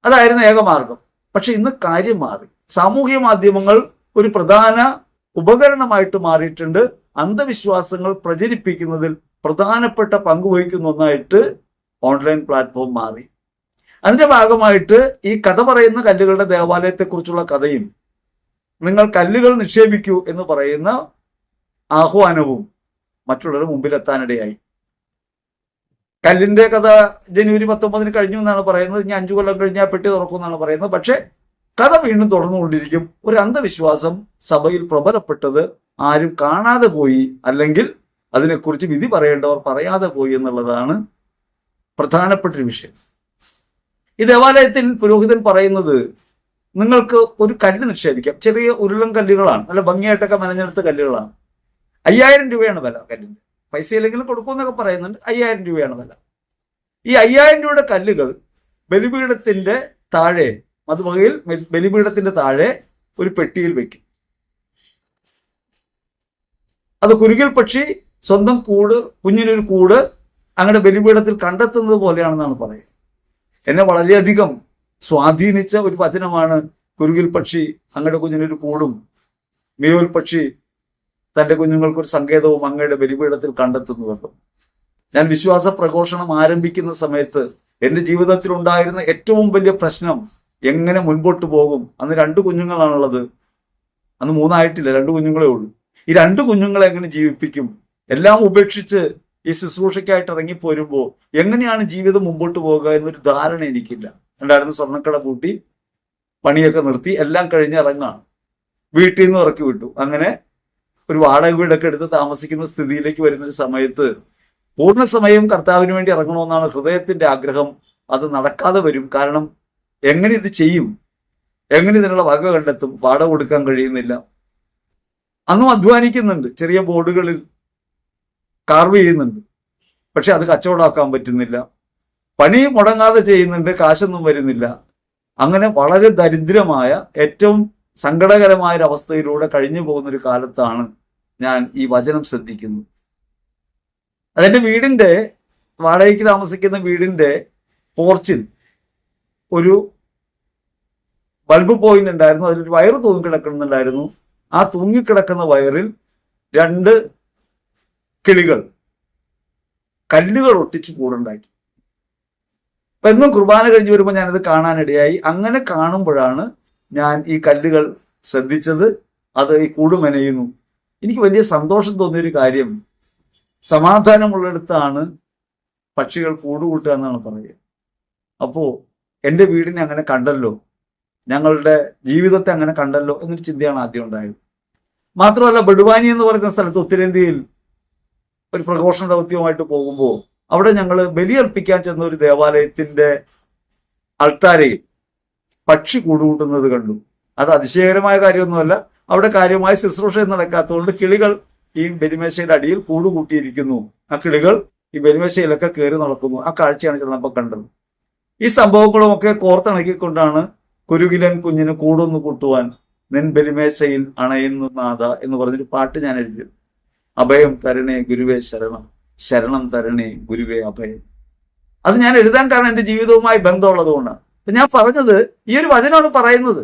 അതായിരുന്നു ഏകമാർഗം. പക്ഷെ ഇന്ന് കാര്യം മാറി. സാമൂഹ്യ മാധ്യമങ്ങൾ ഒരു പ്രധാന ഉപകരണമായിട്ട് മാറിയിട്ടുണ്ട്. അന്ധവിശ്വാസങ്ങൾ പ്രചരിപ്പിക്കുന്നതിൽ പ്രധാനപ്പെട്ട പങ്കുവഹിക്കുന്ന ഒന്നായിട്ട് ഓൺലൈൻ പ്ലാറ്റ്ഫോം മാറി. അതിന്റെ ഭാഗമായിട്ട് ഈ കഥ പറയുന്ന കല്ലുകളുടെ ദേവാലയത്തെക്കുറിച്ചുള്ള കഥയും നിങ്ങൾ കല്ലുകൾ നിക്ഷേപിക്കൂ എന്ന് പറയുന്ന ആഹ്വാനവും മറ്റുള്ളവരുടെ മുമ്പിലെത്താനിടയായി. കല്ലിന്റെ കഥ ജനുവരി 19 കഴിഞ്ഞു എന്നാണ് പറയുന്നത്. ഇനി 5 കൊല്ലം കഴിഞ്ഞാൽ പെട്ടി തുറക്കും എന്നാണ് പറയുന്നത്. പക്ഷെ കഥ വീണ്ടും തുടർന്നുകൊണ്ടിരിക്കും. ഒരു അന്ധവിശ്വാസം സഭയിൽ പ്രബലപ്പെട്ടത് ആരും കാണാതെ പോയി, അല്ലെങ്കിൽ അതിനെക്കുറിച്ച് വിധി പറയേണ്ടവർ പറയാതെ പോയി എന്നുള്ളതാണ് പ്രധാനപ്പെട്ട ഒരു വിഷയം. ഈ ദേവാലയത്തിൽ പുരോഹിതൻ പറയുന്നത്, നിങ്ങൾക്ക് ഒരു കല്ല് നിക്ഷേപിക്കാം. ചെറിയ ഉരുളൻ കല്ലുകളാണ്, നല്ല ഭംഗിയായിട്ടൊക്കെ മെനഞ്ഞെടുത്ത കല്ലുകളാണ്. 5000 രൂപയാണ് വില കല്ലിന്റെ. പൈസ ഇല്ലെങ്കിലും കൊടുക്കുമെന്നൊക്കെ പറയുന്നുണ്ട്. 5000 രൂപയാണ് വില. ഈ 5000 രൂപയുടെ കല്ലുകൾ ബലിപീഠത്തിന്റെ താഴെ, മധുവകയിൽ ബലിപീഠത്തിന്റെ താഴെ ഒരു പെട്ടിയിൽ വെക്കും. അത് കുരുകിൽ പക്ഷി സ്വന്തം കൂട്, കുഞ്ഞിനൊരു കൂട് അങ്ങനെ ബലിപീഠത്തിൽ കണ്ടെത്തുന്നത് പോലെയാണെന്നാണ് പറയുന്നത്. എന്നെ വളരെയധികം സ്വാധീനിച്ച ഒരു വചനമാണ് കുരുകിൽ പക്ഷി അങ്ങയുടെ കുഞ്ഞിനൊരു കൂടും, മീവൽ പക്ഷി തന്റെ കുഞ്ഞുങ്ങൾക്കൊരു സങ്കേതവും അങ്ങയുടെ ബലിപീഠത്തിൽ കണ്ടെത്തുന്നുവെന്നും. ഞാൻ വിശ്വാസ പ്രഘോഷണം ആരംഭിക്കുന്ന സമയത്ത് എന്റെ ജീവിതത്തിൽ ഉണ്ടായിരുന്ന ഏറ്റവും വലിയ പ്രശ്നം എങ്ങനെ മുൻപോട്ട് പോകും. അന്ന് 2 കുഞ്ഞുങ്ങളാണുള്ളത്. അന്ന് 3 ആയിട്ടില്ല, 2 കുഞ്ഞുങ്ങളേ ഉള്ളൂ. ഈ 2 കുഞ്ഞുങ്ങളെ എങ്ങനെ ജീവിപ്പിക്കും? എല്ലാം ഉപേക്ഷിച്ച് ഈ ശുശ്രൂഷയ്ക്കായിട്ട് ഇറങ്ങിപ്പോരുമ്പോൾ എങ്ങനെയാണ് ജീവിതം മുമ്പോട്ട് പോകുക എന്നൊരു ധാരണ എനിക്കില്ല. ഉണ്ടായിരുന്നു. സ്വർണ്ണക്കട പൂട്ടി, പണിയൊക്കെ നിർത്തി, എല്ലാം കഴിഞ്ഞ് ഇറങ്ങാണ്. വീട്ടിൽ നിന്ന് ഇറക്കി വിട്ടു. അങ്ങനെ ഒരു വാടക വീടൊക്കെ എടുത്ത് താമസിക്കുന്ന സ്ഥിതിയിലേക്ക് വരുന്നൊരു സമയത്ത് പൂർണ്ണസമയം കർത്താവിന് വേണ്ടി ഇറങ്ങണമെന്നാണ് ഹൃദയത്തിന്റെ ആഗ്രഹം. അത് നടക്കാതെ വരും. കാരണം എങ്ങനെ ഇത് ചെയ്യും, എങ്ങനെ ഇതിനുള്ള വക കണ്ടെത്തും? വാടക കൊടുക്കാൻ കഴിയുന്നില്ല. അന്നും അധ്വാനിക്കുന്നുണ്ട്, ചെറിയ ബോർഡുകളിൽ കാർവ് ചെയ്യുന്നുണ്ട്, പക്ഷെ അത് കച്ചവടമാക്കാൻ പറ്റുന്നില്ല. പണി മുടങ്ങാതെ ചെയ്യുന്നുണ്ട്, കാശൊന്നും വരുന്നില്ല. അങ്ങനെ വളരെ ദരിദ്രമായ, ഏറ്റവും സങ്കടകരമായ ഒരു അവസ്ഥയിലൂടെ കഴിഞ്ഞു പോകുന്ന ഒരു കാലത്താണ് ഞാൻ ഈ വചനം ശ്രദ്ധിക്കുന്നത്. അതെന്റെ വീടിന്റെ, വാടകയ്ക്ക് താമസിക്കുന്ന വീടിന്റെ പോർച്ചിൽ ഒരു ബൾബ് പോയിന്റ് ഉണ്ടായിരുന്നു. അതിലൊരു വയറ് തൂങ്ങിക്കിടക്കുന്നുണ്ടായിരുന്നു. ആ തൂങ്ങിക്കിടക്കുന്ന വയറിൽ 2 കിളികൾ കല്ലുകൾ ഒട്ടിച്ച് കൂടുണ്ടാക്കി. അപ്പൊ എന്നും കുർബാന കഴിഞ്ഞ് വരുമ്പോൾ ഞാനത് കാണാനിടയായി. അങ്ങനെ കാണുമ്പോഴാണ് ഞാൻ ഈ കല്ലുകൾ ശ്രദ്ധിച്ചത്. അത് ഈ കൂട് മെനയുന്നു. എനിക്ക് വലിയ സന്തോഷം തോന്നിയൊരു കാര്യം, സമാധാനമുള്ളിടത്താണ് പക്ഷികൾ കൂടുകൂട്ടുക എന്നാണ് പറയുക. അപ്പോ എൻ്റെ വീടിനെ അങ്ങനെ കണ്ടല്ലോ, ഞങ്ങളുടെ ജീവിതത്തെ അങ്ങനെ കണ്ടല്ലോ എന്നൊരു ചിന്തയാണ് ആദ്യം ഉണ്ടായത്. മാത്രമല്ല, ബഡുവാനി എന്ന് പറയുന്ന സ്ഥലത്ത് ഉത്തരേന്ത്യയിൽ ഒരു പ്രഘോഷണ ദൗത്യമായിട്ട് പോകുമ്പോൾ അവിടെ ഞങ്ങൾ ബലിയർപ്പിക്കാൻ ചെന്ന ഒരു ദേവാലയത്തിന്റെ അൾത്താരയിൽ പക്ഷി കൂടുകൂട്ടുന്നത് കണ്ടു. അത് അതിശയകരമായ കാര്യമൊന്നുമല്ല. അവിടെ കാര്യമായ ശുശ്രൂഷ നടക്കാത്തതുകൊണ്ട് കിളികൾ ഈ ബലിമേശയുടെ അടിയിൽ കൂടുകൂട്ടിയിരിക്കുന്നു. ആ കിളികൾ ഈ ബലിമേശയിലൊക്കെ കയറി നടക്കുന്നു. ആ കാഴ്ചയാണ് ചെന്നപ്പോൾ കണ്ടത്. ഈ സംഭവങ്ങളുമൊക്കെ കോർത്തിണക്കിക്കൊണ്ടാണ് കുരുകിലൻ കുഞ്ഞിന് കൂടൊന്നു കൂട്ടുവാൻ നിൻ ബലിമേശയിൽ അണയുന്നു നാഥ എന്ന് പറഞ്ഞൊരു പാട്ട് ഞാൻ എഴുതിയത്. അഭയം തരണേ ഗുരുവേ ശരണം, ശരണം തരണേ ഗുരുവേ അഭയം. അത് ഞാൻ എഴുതാൻ കാരണം എൻ്റെ ജീവിതവുമായി ബന്ധമുള്ളത് കൊണ്ടാണ്. അപ്പൊ ഞാൻ പറഞ്ഞത് ഈ ഒരു വചനമാണ് പറയുന്നത്.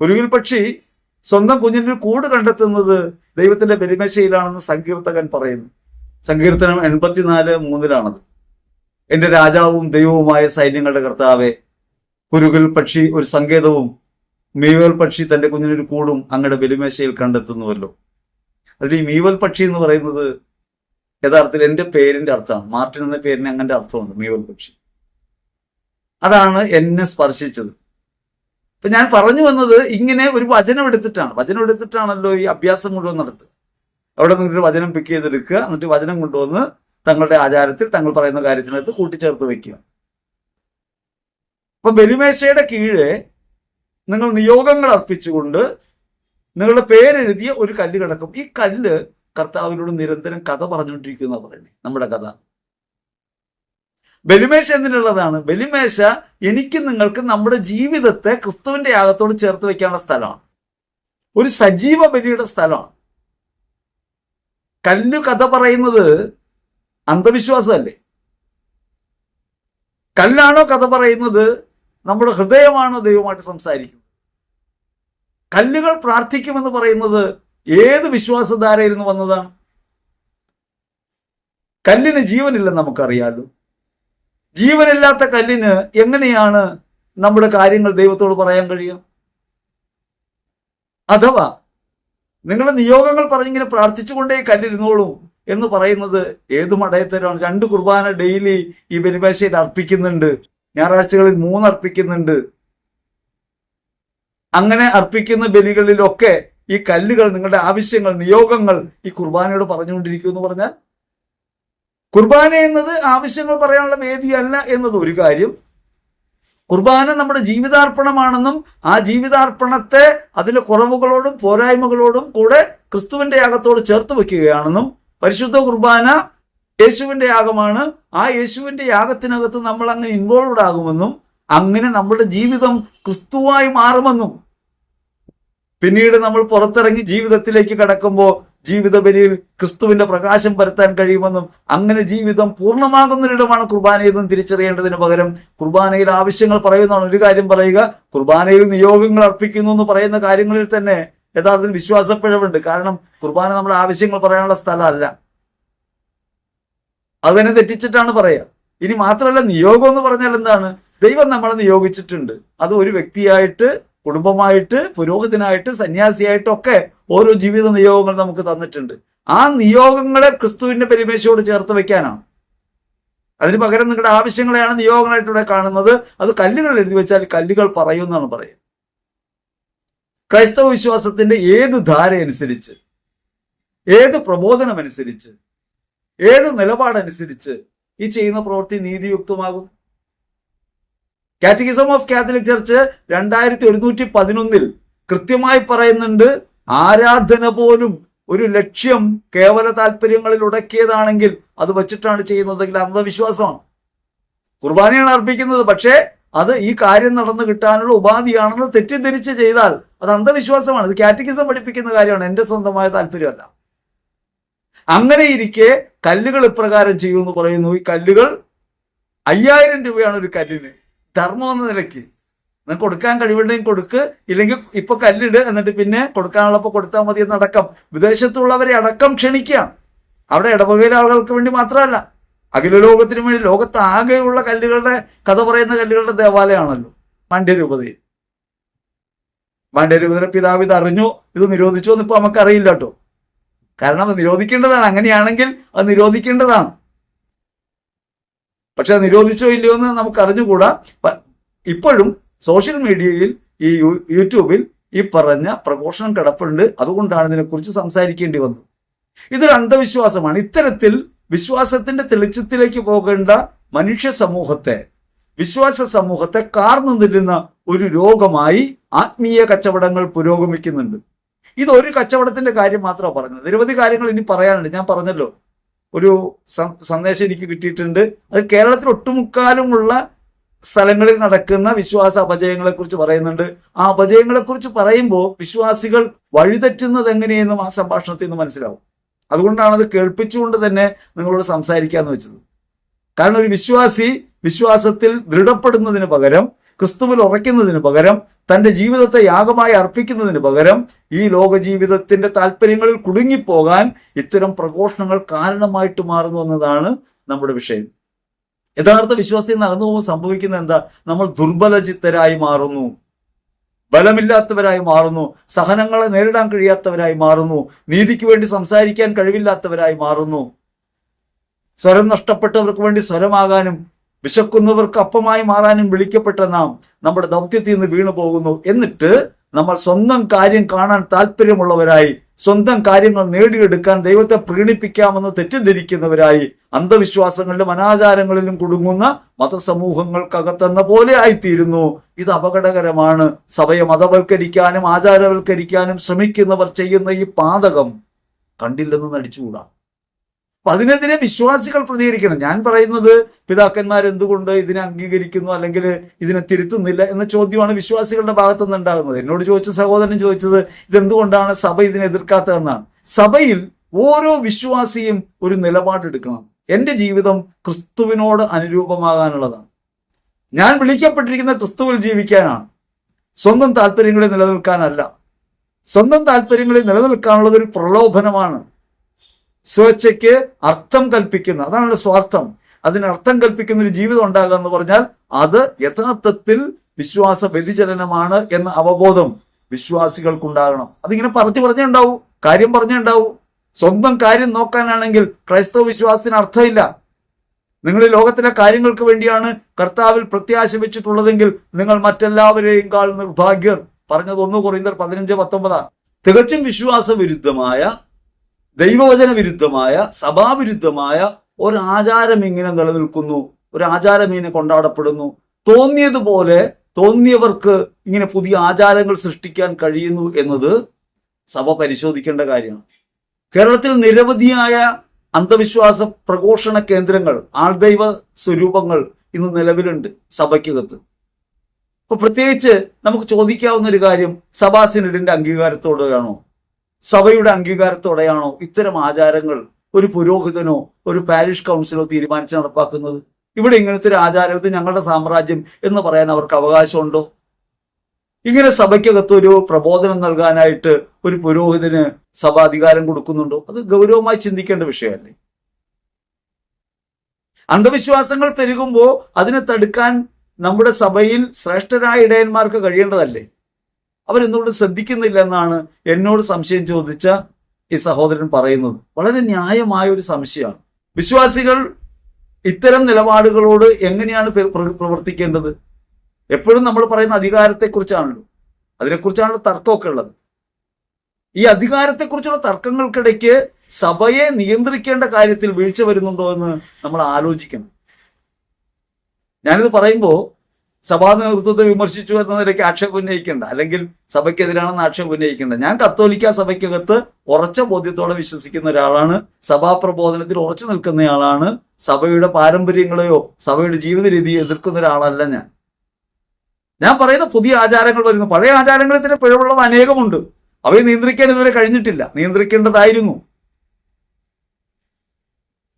കുരുകിൽ പക്ഷി സ്വന്തം കുഞ്ഞിന്റെ കൂട് കണ്ടെത്തുന്നത് ദൈവത്തിന്റെ ബലിമേശയിലാണെന്ന് സങ്കീർത്തകൻ പറയുന്നു. സങ്കീർത്തനം 84:3 എന്റെ രാജാവും ദൈവവുമായ സൈന്യങ്ങളുടെ കർത്താവെ, കുരുകിൽ പക്ഷി ഒരു സങ്കേതവും മീവൽ പക്ഷി തന്റെ കുഞ്ഞിനൊരു കൂടും അങ്ങയുടെ ബലിമേശയിൽ കണ്ടെത്തുന്നുവല്ലോ. അതിൽ ഈ മീവൽ പക്ഷി എന്ന് പറയുന്നത് യഥാർത്ഥത്തിൽ എൻ്റെ പേരിന്റെ അർത്ഥമാണ്. മാർട്ടിൻ എന്ന പേരിന് അങ്ങനെ അർത്ഥമുണ്ട്, മീവൽ പക്ഷി. അതാണ് എന്നെ സ്പർശിച്ചത്. അപ്പൊ ഞാൻ പറഞ്ഞു വന്നത്, ഇങ്ങനെ ഒരു വചനം എടുത്തിട്ടാണല്ലോ ഈ അഭ്യാസം മുഴുവൻ നടത്തുക. അവിടെ നിന്നൊരു വചനം പിക്ക് ചെയ്തെടുക്കുക, എന്നിട്ട് വചനം കൊണ്ടുവന്ന് തങ്ങളുടെ ആചാരത്തിൽ തങ്ങൾ പറയുന്ന കാര്യത്തിനകത്ത് കൂട്ടിച്ചേർത്ത് വെക്കുക. അപ്പൊ ബലിമേശയുടെ കീഴെ നിങ്ങൾ നിയോഗങ്ങൾ അർപ്പിച്ചുകൊണ്ട് നിങ്ങളുടെ പേരെഴുതിയ ഒരു കല്ല് കിടക്കും. ഈ കല്ല് കർത്താവിനോട് നിരന്തരം കഥ പറഞ്ഞുകൊണ്ടിരിക്കുന്ന പറയുന്നത് നമ്മുടെ കഥ. ബലിമേശ എന്തിനുള്ളതാണ്? ബലിമേശ എനിക്ക് നിങ്ങൾക്ക് നമ്മുടെ ജീവിതത്തെ ക്രിസ്തുവിന്റെ യാഗത്തോട് ചേർത്ത് വെക്കാനുള്ള സ്ഥലമാണ്. ഒരു സജീവ ബലിയുടെ സ്ഥലമാണ്. കല്ല് കഥ പറയുന്നത് അന്ധവിശ്വാസമല്ലേ? കല്ലാണോ കഥ പറയുന്നത്? നമ്മുടെ ഹൃദയമാണോ ദൈവമായിട്ട് സംസാരിക്കുന്നത്? കല്ലുകൾ പ്രാർത്ഥിക്കുമെന്ന് പറയുന്നത് ഏത് വിശ്വാസധാരയിൽ നിന്ന് വന്നതാണ്? കല്ലിന് ജീവനില്ലെന്ന് നമുക്കറിയാലോ. ജീവനില്ലാത്ത കല്ലിന് എങ്ങനെയാണ് നമ്മുടെ കാര്യങ്ങൾ ദൈവത്തോട് പറയാൻ കഴിയുക? അഥവാ നിങ്ങളുടെ നിയോഗങ്ങൾ പറഞ്ഞിങ്ങനെ പ്രാർത്ഥിച്ചുകൊണ്ടേ കല്ലിരുന്നോളും, എന്ന് പറയുന്നത് ഏത് മടയത്തരമാണ്? 2 കുർബാന ഡെയിലി ഈ ബലിമേശയിൽ അർപ്പിക്കുന്നുണ്ട്, ഞായറാഴ്ചകളിൽ 3 അർപ്പിക്കുന്നുണ്ട്. അങ്ങനെ അർപ്പിക്കുന്ന ബലികളിലൊക്കെ ഈ കല്ലുകൾ, നിങ്ങളുടെ ആവശ്യങ്ങൾ, നിയോഗങ്ങൾ ഈ കുർബാനയോട് പറഞ്ഞുകൊണ്ടിരിക്കും എന്ന് പറഞ്ഞാൽ, കുർബാന എന്നത് ആവശ്യങ്ങൾ പറയാനുള്ള വേദിയല്ല എന്നത് ഒരു കാര്യം. കുർബാന നമ്മുടെ ജീവിതാർപ്പണമാണെന്നും ആ ജീവിതാർപ്പണത്തെ അതിലെ കുറവുകളോടും പോരായ്മകളോടും കൂടെ ക്രിസ്തുവിന്റെ യാഗത്തോട് ചേർത്ത് വെക്കുകയാണെന്നും, പരിശുദ്ധ കുർബാന യേശുവിന്റെ യാഗമാണ്, ആ യേശുവിന്റെ യാഗത്തിനകത്ത് നമ്മൾ അങ്ങ് ഇൻവോൾവ്ഡ് ആകുമെന്നും അങ്ങനെ നമ്മുടെ ജീവിതം ക്രിസ്തുവായി മാറുമെന്നും, പിന്നീട് നമ്മൾ പുറത്തിറങ്ങി ജീവിതത്തിലേക്ക് കടക്കുമ്പോൾ ജീവിത ബലിയിൽ ക്രിസ്തുവിന്റെ പ്രകാശം പരത്താൻ കഴിയുമെന്നും, അങ്ങനെ ജീവിതം പൂർണ്ണമാകുന്നൊരിടമാണ് കുർബാനയെന്നും തിരിച്ചറിയേണ്ടതിന് പകരം കുർബാനയിൽ ആവശ്യങ്ങൾ പറയുന്നതാണ് ഒരു കാര്യം പറയുക, കുർബാനയിൽ നിയോഗങ്ങൾ അർപ്പിക്കുന്നു എന്ന് പറയുന്ന കാര്യങ്ങളിൽ തന്നെ യഥാർത്ഥത്തിൽ വിശ്വാസപ്പിഴവുണ്ട്. കാരണം കുർബാന നമ്മുടെ ആവശ്യങ്ങൾ പറയാനുള്ള സ്ഥലമല്ല, അത് തന്നെ തെറ്റിച്ചിട്ടാണ് പറയുക. ഇനി മാത്രമല്ല, നിയോഗം എന്ന് പറഞ്ഞാൽ എന്താണ്? ദൈവം നമ്മളെ നിയോഗിച്ചിട്ടുണ്ട്. അത് ഒരു വ്യക്തിയായിട്ട്, കുടുംബമായിട്ട്, പുരോഹിതനായിട്ട്, സന്യാസിയായിട്ടൊക്കെ ഓരോ ജീവിത നിയോഗങ്ങൾ നമുക്ക് തന്നിട്ടുണ്ട്. ആ നിയോഗങ്ങളെ ക്രിസ്തുവിന്റെ പരിമേശയോട് ചേർത്ത് വെക്കാനാണ്. അതിന് പകരം നിങ്ങളുടെ ആവശ്യങ്ങളെയാണ് നിയോഗങ്ങളായിട്ടിവിടെ കാണുന്നത്. അത് കല്ലുകൾ എഴുതി വെച്ചാൽ കല്ലുകൾ പറയുമെന്നാണ് പറയുക. ക്രൈസ്തവ വിശ്വാസത്തിന്റെ ഏത് ധാരയനുസരിച്ച്, ഏത് പ്രബോധനമനുസരിച്ച്, ഏത് നിലപാടനുസരിച്ച് ഈ ചെയ്യുന്ന പ്രവൃത്തി നീതിയുക്തമാകും? കാറ്റഗിസം ഓഫ് കാത്തലിക് ചർച്ച് 2111 കൃത്യമായി പറയുന്നുണ്ട്, ആരാധന പോലും ഒരു ലക്ഷ്യം കേവല താല്പര്യങ്ങളിൽ ഉടക്കിയതാണെങ്കിൽ അത് വെച്ചിട്ടാണ് ചെയ്യുന്നതെങ്കിൽ അന്ധവിശ്വാസമാണ്. കുർബാനയാണ് അർപ്പിക്കുന്നത്, പക്ഷേ അത് ഈ കാര്യം നടന്നു കിട്ടാനുള്ള ഉപാധിയാണെന്ന് തെറ്റിദ്ധരിച്ച് ചെയ്താൽ അത് അന്ധവിശ്വാസമാണ്. ഇത് കാറ്റഗിസം പഠിപ്പിക്കുന്ന കാര്യമാണ്, എന്റെ സ്വന്തമായ താല്പര്യമല്ല. അങ്ങനെ ഇരിക്കെ കല്ലുകൾ ഇപ്രകാരം ചെയ്യുമെന്ന് പറയുന്നു. ഈ കല്ലുകൾ 5000 രൂപയാണ് ഒരു കല്ലിന്. ധർമ്മം എന്ന നിലയ്ക്ക് നിങ്ങൾക്ക് കൊടുക്കാൻ കഴിവുണ്ടെങ്കിൽ കൊടുക്ക്, ഇല്ലെങ്കിൽ ഇപ്പൊ കല്ലിട്, എന്നിട്ട് പിന്നെ കൊടുക്കാനുള്ളപ്പോൾ കൊടുത്താൽ മതി എന്നടക്കം വിദേശത്തുള്ളവരെ അടക്കം ക്ഷണിക്കുകയാണ്. അവിടെ ഇടവകയിലെ ആളുകൾക്ക് വേണ്ടി മാത്രമല്ല, അഖില ലോകത്തിനു വേണ്ടി, ലോകത്താകെയുള്ള കല്ലുകളുടെ കഥ പറയുന്ന കല്ലുകളുടെ ദേവാലയമാണല്ലോ മാണ്ഡ്യരൂപതയിൽ. മാണ്ഡ്യരൂപതയുടെ പിതാവ് ഇത് അറിഞ്ഞോ, ഇത് നിരോധിച്ചോ എന്ന് ഇപ്പൊ നമുക്കറിയില്ല കേട്ടോ. കാരണം അത് നിരോധിക്കേണ്ടതാണ്. അങ്ങനെയാണെങ്കിൽ അത് നിരോധിക്കേണ്ടതാണ്. പക്ഷെ അത് നിരോധിച്ചോ ഇല്ലയോ എന്ന് നമുക്ക് അറിഞ്ഞുകൂടാ. ഇപ്പോഴും സോഷ്യൽ മീഡിയയിൽ, ഈ യൂട്യൂബിൽ ഈ പറഞ്ഞ പ്രഘോഷണം കിടപ്പുണ്ട്. അതുകൊണ്ടാണ് ഇതിനെക്കുറിച്ച് സംസാരിക്കേണ്ടി വന്നത്. ഇതൊരു അന്ധവിശ്വാസമാണ്. ഇത്തരത്തിൽ വിശ്വാസത്തിന്റെ തെളിച്ചത്തിലേക്ക് പോകേണ്ട മനുഷ്യ സമൂഹത്തെ, വിശ്വാസ സമൂഹത്തെ കാർന്നു നിൽക്കുന്ന ഒരു രോഗമായി ആത്മീയ കച്ചവടങ്ങൾ പുരോഗമിക്കുന്നുണ്ട്. ഇതൊരു കച്ചവടത്തിന്റെ കാര്യം മാത്രമാണ് പറഞ്ഞത്. നിരവധി കാര്യങ്ങൾ ഇനി പറയാനുണ്ട്. ഞാൻ പറഞ്ഞല്ലോ, ഒരു സന്ദേശം എനിക്ക് കിട്ടിയിട്ടുണ്ട്. അത് കേരളത്തിൽ ഒട്ടുമുക്കാലുമുള്ള സ്ഥലങ്ങളിൽ നടക്കുന്ന വിശ്വാസ അപജയങ്ങളെ കുറിച്ച് പറയുന്നുണ്ട്. ആ അപജയങ്ങളെ കുറിച്ച് പറയുമ്പോൾ വിശ്വാസികൾ വഴിതെറ്റുന്നത് എങ്ങനെയെന്നും ആ സംഭാഷണത്തിൽ നിന്ന് മനസ്സിലാവും. അതുകൊണ്ടാണ് അത് കേൾപ്പിച്ചുകൊണ്ട് തന്നെ നിങ്ങളോട് സംസാരിക്കാന്ന് വെച്ചത്. കാരണം ഒരു വിശ്വാസി വിശ്വാസത്തിൽ ദൃഢപ്പെടുന്നതിന് പകരം, ക്രിസ്തുവിൽ ഉറയ്ക്കുന്നതിന് പകരം, തന്റെ ജീവിതത്തെ യാഗമായി അർപ്പിക്കുന്നതിന് പകരം ഈ ലോക ജീവിതത്തിന്റെ താല്പര്യങ്ങളിൽ കുടുങ്ങിപ്പോകാൻ ഇത്തരം പ്രഘോഷണങ്ങൾ കാരണമായിട്ട് മാറുന്നു എന്നതാണ് നമ്മുടെ വിഷയം. യഥാർത്ഥ വിശ്വാസത്തിൽ നടന്നു പോകുമ്പോൾ സംഭവിക്കുന്ന എന്താ? നമ്മൾ ദുർബലചിത്തരായി മാറുന്നു, ബലമില്ലാത്തവരായി മാറുന്നു, സഹനങ്ങളെ നേരിടാൻ കഴിയാത്തവരായി മാറുന്നു, നീതിക്ക് വേണ്ടി സംസാരിക്കാൻ കഴിവില്ലാത്തവരായി മാറുന്നു, സ്വരം നഷ്ടപ്പെട്ടവർക്ക് വേണ്ടി സ്വരമാകാനും വിശക്കുന്നവർക്ക് അപ്പമായി മാറാനും വിളിക്കപ്പെട്ട നാം നമ്മുടെ ദൗത്യത്തിൽ നിന്ന് വീണു പോകുന്നു. എന്നിട്ട് നമ്മൾ സ്വന്തം കാര്യം കാണാൻ താല്പര്യമുള്ളവരായി, സ്വന്തം കാര്യങ്ങൾ നേടിയെടുക്കാൻ ദൈവത്തെ പ്രീണിപ്പിക്കാമെന്ന് തെറ്റിദ്ധരിക്കുന്നവരായി, അന്ധവിശ്വാസങ്ങളിലും അനാചാരങ്ങളിലും കുടുങ്ങുന്ന മതസമൂഹങ്ങൾക്കകത്തെന്ന പോലെ ആയിത്തീരുന്നു. ഇത് അപകടകരമാണ്. സഭയെ മതവൽക്കരിക്കാനും ആചാരവൽക്കരിക്കാനും ശ്രമിക്കുന്നവർ ചെയ്യുന്ന ഈ പാതകം കണ്ടില്ലെന്ന് നടിച്ചുകൂടാ. അപ്പൊ അതിനെതിരെ വിശ്വാസികൾ പ്രതികരിക്കണം. ഞാൻ പറയുന്നത് പിതാക്കന്മാർ എന്തുകൊണ്ട് ഇതിനെ അംഗീകരിക്കുന്നു അല്ലെങ്കിൽ ഇതിനെ തിരുത്തുന്നില്ല എന്ന ചോദ്യമാണ് വിശ്വാസികളുടെ ഭാഗത്തുനിന്ന് ഉണ്ടാകുന്നത്. എന്നോട് ചോദിച്ച സഹോദരൻ ചോദിച്ചത് ഇതെന്തുകൊണ്ടാണ് സഭ ഇതിനെ എതിർക്കാത്തതെന്നാണ്. സഭയിൽ ഓരോ വിശ്വാസിയും ഒരു നിലപാടെടുക്കണം. എന്റെ ജീവിതം ക്രിസ്തുവിനോട് അനുരൂപമാകാനുള്ളതാണ്. ഞാൻ വിളിക്കപ്പെട്ടിരിക്കുന്ന ക്രിസ്തുവിൽ ജീവിക്കാനാണ്, സ്വന്തം താല്പര്യങ്ങളിൽ നിലനിൽക്കാനല്ല. സ്വന്തം താല്പര്യങ്ങളിൽ നിലനിൽക്കാനുള്ളത് ഒരു പ്രലോഭനമാണ്. സ്വേച്ഛയ്ക്ക് അർത്ഥം കൽപ്പിക്കുന്ന, അതാണ് സ്വാർത്ഥം, അതിനർത്ഥം കൽപ്പിക്കുന്ന ഒരു ജീവിതം ഉണ്ടാകുക എന്ന് പറഞ്ഞാൽ അത് യഥാർത്ഥത്തിൽ വിശ്വാസ വ്യതിചലനമാണ് എന്ന അവബോധം വിശ്വാസികൾക്കുണ്ടാകണം. അതിങ്ങനെ പറഞ്ഞേ ഉണ്ടാവൂ, കാര്യം പറഞ്ഞേ ഉണ്ടാവൂ. സ്വന്തം കാര്യം നോക്കാനാണെങ്കിൽ ക്രൈസ്തവ വിശ്വാസത്തിന് അർത്ഥമില്ല. നിങ്ങൾ ഈ ലോകത്തിലെ കാര്യങ്ങൾക്ക് വേണ്ടിയാണ് കർത്താവിൽ പ്രത്യാശ വെച്ചിട്ടുള്ളതെങ്കിൽ നിങ്ങൾ മറ്റെല്ലാവരെയും കാൾ നിർഭാഗ്യർ. പറഞ്ഞത് 1 കൊരിന്ത്യർ 15:19. തികച്ചും വിശ്വാസ വിരുദ്ധമായ, ദൈവവചന വിരുദ്ധമായ, സഭാവിരുദ്ധമായ ഒരു ആചാരം ഇങ്ങനെ നിലനിൽക്കുന്നു, ഒരു ആചാരം ഇങ്ങനെ കൊണ്ടാടപ്പെടുന്നു. തോന്നിയതുപോലെ തോന്നിയവർക്ക് ഇങ്ങനെ പുതിയ ആചാരങ്ങൾ സൃഷ്ടിക്കാൻ കഴിയുന്നു എന്നത് സഭ പരിശോധിക്കേണ്ട കാര്യമാണ്. കേരളത്തിൽ നിരവധിയായ അന്ധവിശ്വാസ പ്രഘോഷണ കേന്ദ്രങ്ങൾ, ആൾദൈവ സ്വരൂപങ്ങൾ ഇന്ന് നിലവിലുണ്ട് സഭയ്ക്കകത്ത്. അപ്പൊ പ്രത്യേകിച്ച് നമുക്ക് ചോദിക്കാവുന്ന ഒരു കാര്യം, സഭാ സിനഡിന്റെ അംഗീകാരത്തോടെയാണോ, സഭയുടെ അംഗീകാരത്തോടെയാണോ ഇത്തരം ആചാരങ്ങൾ ഒരു പുരോഹിതനോ ഒരു പാരിഷ് കൗൺസിലോ തീരുമാനിച്ച് നടപ്പാക്കുന്നത്? ഇവിടെ ഇങ്ങനത്തെ ഒരു ആചാരം, ഇത് ഞങ്ങളുടെ സാമ്രാജ്യം എന്ന് പറയാൻ അവർക്ക് അവകാശമുണ്ടോ? ഇങ്ങനെ സഭയ്ക്കകത്ത് ഒരു പ്രബോധനം നൽകാനായിട്ട് ഒരു പുരോഹിതന് സഭ അധികാരം കൊടുക്കുന്നുണ്ടോ? അത് ഗൗരവമായി ചിന്തിക്കേണ്ട വിഷയമല്ലേ? അന്ധവിശ്വാസങ്ങൾ പെരുകുമ്പോൾ അതിനെ തടുക്കാൻ നമ്മുടെ സഭയിൽ ശ്രേഷ്ഠരായ ഇടയന്മാർക്ക് കഴിയേണ്ടതല്ലേ? അവരെന്തുകൊണ്ട് ശ്രദ്ധിക്കുന്നില്ല എന്നാണ് എന്നോട് സംശയം ചോദിച്ച ഈ സഹോദരൻ പറയുന്നത്. വളരെ ന്യായമായ ഒരു സംശയമാണ്. വിശ്വാസികൾ ഇത്തരം നിലപാടുകളോട് എങ്ങനെയാണ് പ്രവർത്തിക്കേണ്ടത്? എപ്പോഴും നമ്മൾ പറയുന്ന അധികാരത്തെക്കുറിച്ചാണല്ലോ, അതിനെക്കുറിച്ചാണല്ലോ തർക്കമൊക്കെ ഉള്ളത്. ഈ അധികാരത്തെക്കുറിച്ചുള്ള തർക്കങ്ങൾക്കിടയ്ക്ക് സഭയെ നിയന്ത്രിക്കേണ്ട കാര്യത്തിൽ വീഴ്ച വരുന്നുണ്ടോ എന്ന് നമ്മൾ ആലോചിക്കണം. ഞാനിത് പറയുമ്പോൾ സഭാ നേതൃത്വത്തെ വിമർശിച്ചു എന്ന നിലയ്ക്ക് ആക്ഷേപം ഉന്നയിക്കേണ്ട, അല്ലെങ്കിൽ സഭയ്ക്കെതിരാണെന്ന് ആക്ഷേപം ഉന്നയിക്കേണ്ട. ഞാൻ കത്തോലിക്ക സഭയ്ക്കകത്ത് ഉറച്ച ബോധ്യത്തോടെ വിശ്വസിക്കുന്ന ഒരാളാണ്, സഭാപ്രബോധനത്തിൽ ഉറച്ചു നിൽക്കുന്നയാളാണ്. സഭയുടെ പാരമ്പര്യങ്ങളെയോ സഭയുടെ ജീവിത രീതിയെ എതിർക്കുന്ന ഒരാളല്ല ഞാൻ. ഞാൻ പറയുന്ന പുതിയ ആചാരങ്ങൾ വരുന്നു. പഴയ ആചാരങ്ങളിൽ തന്നെ പിഴവുള്ളത് അനേകമുണ്ട്. അവയെ നിയന്ത്രിക്കാൻ ഇതുവരെ കഴിഞ്ഞിട്ടില്ല, നിയന്ത്രിക്കേണ്ടതായിരുന്നു.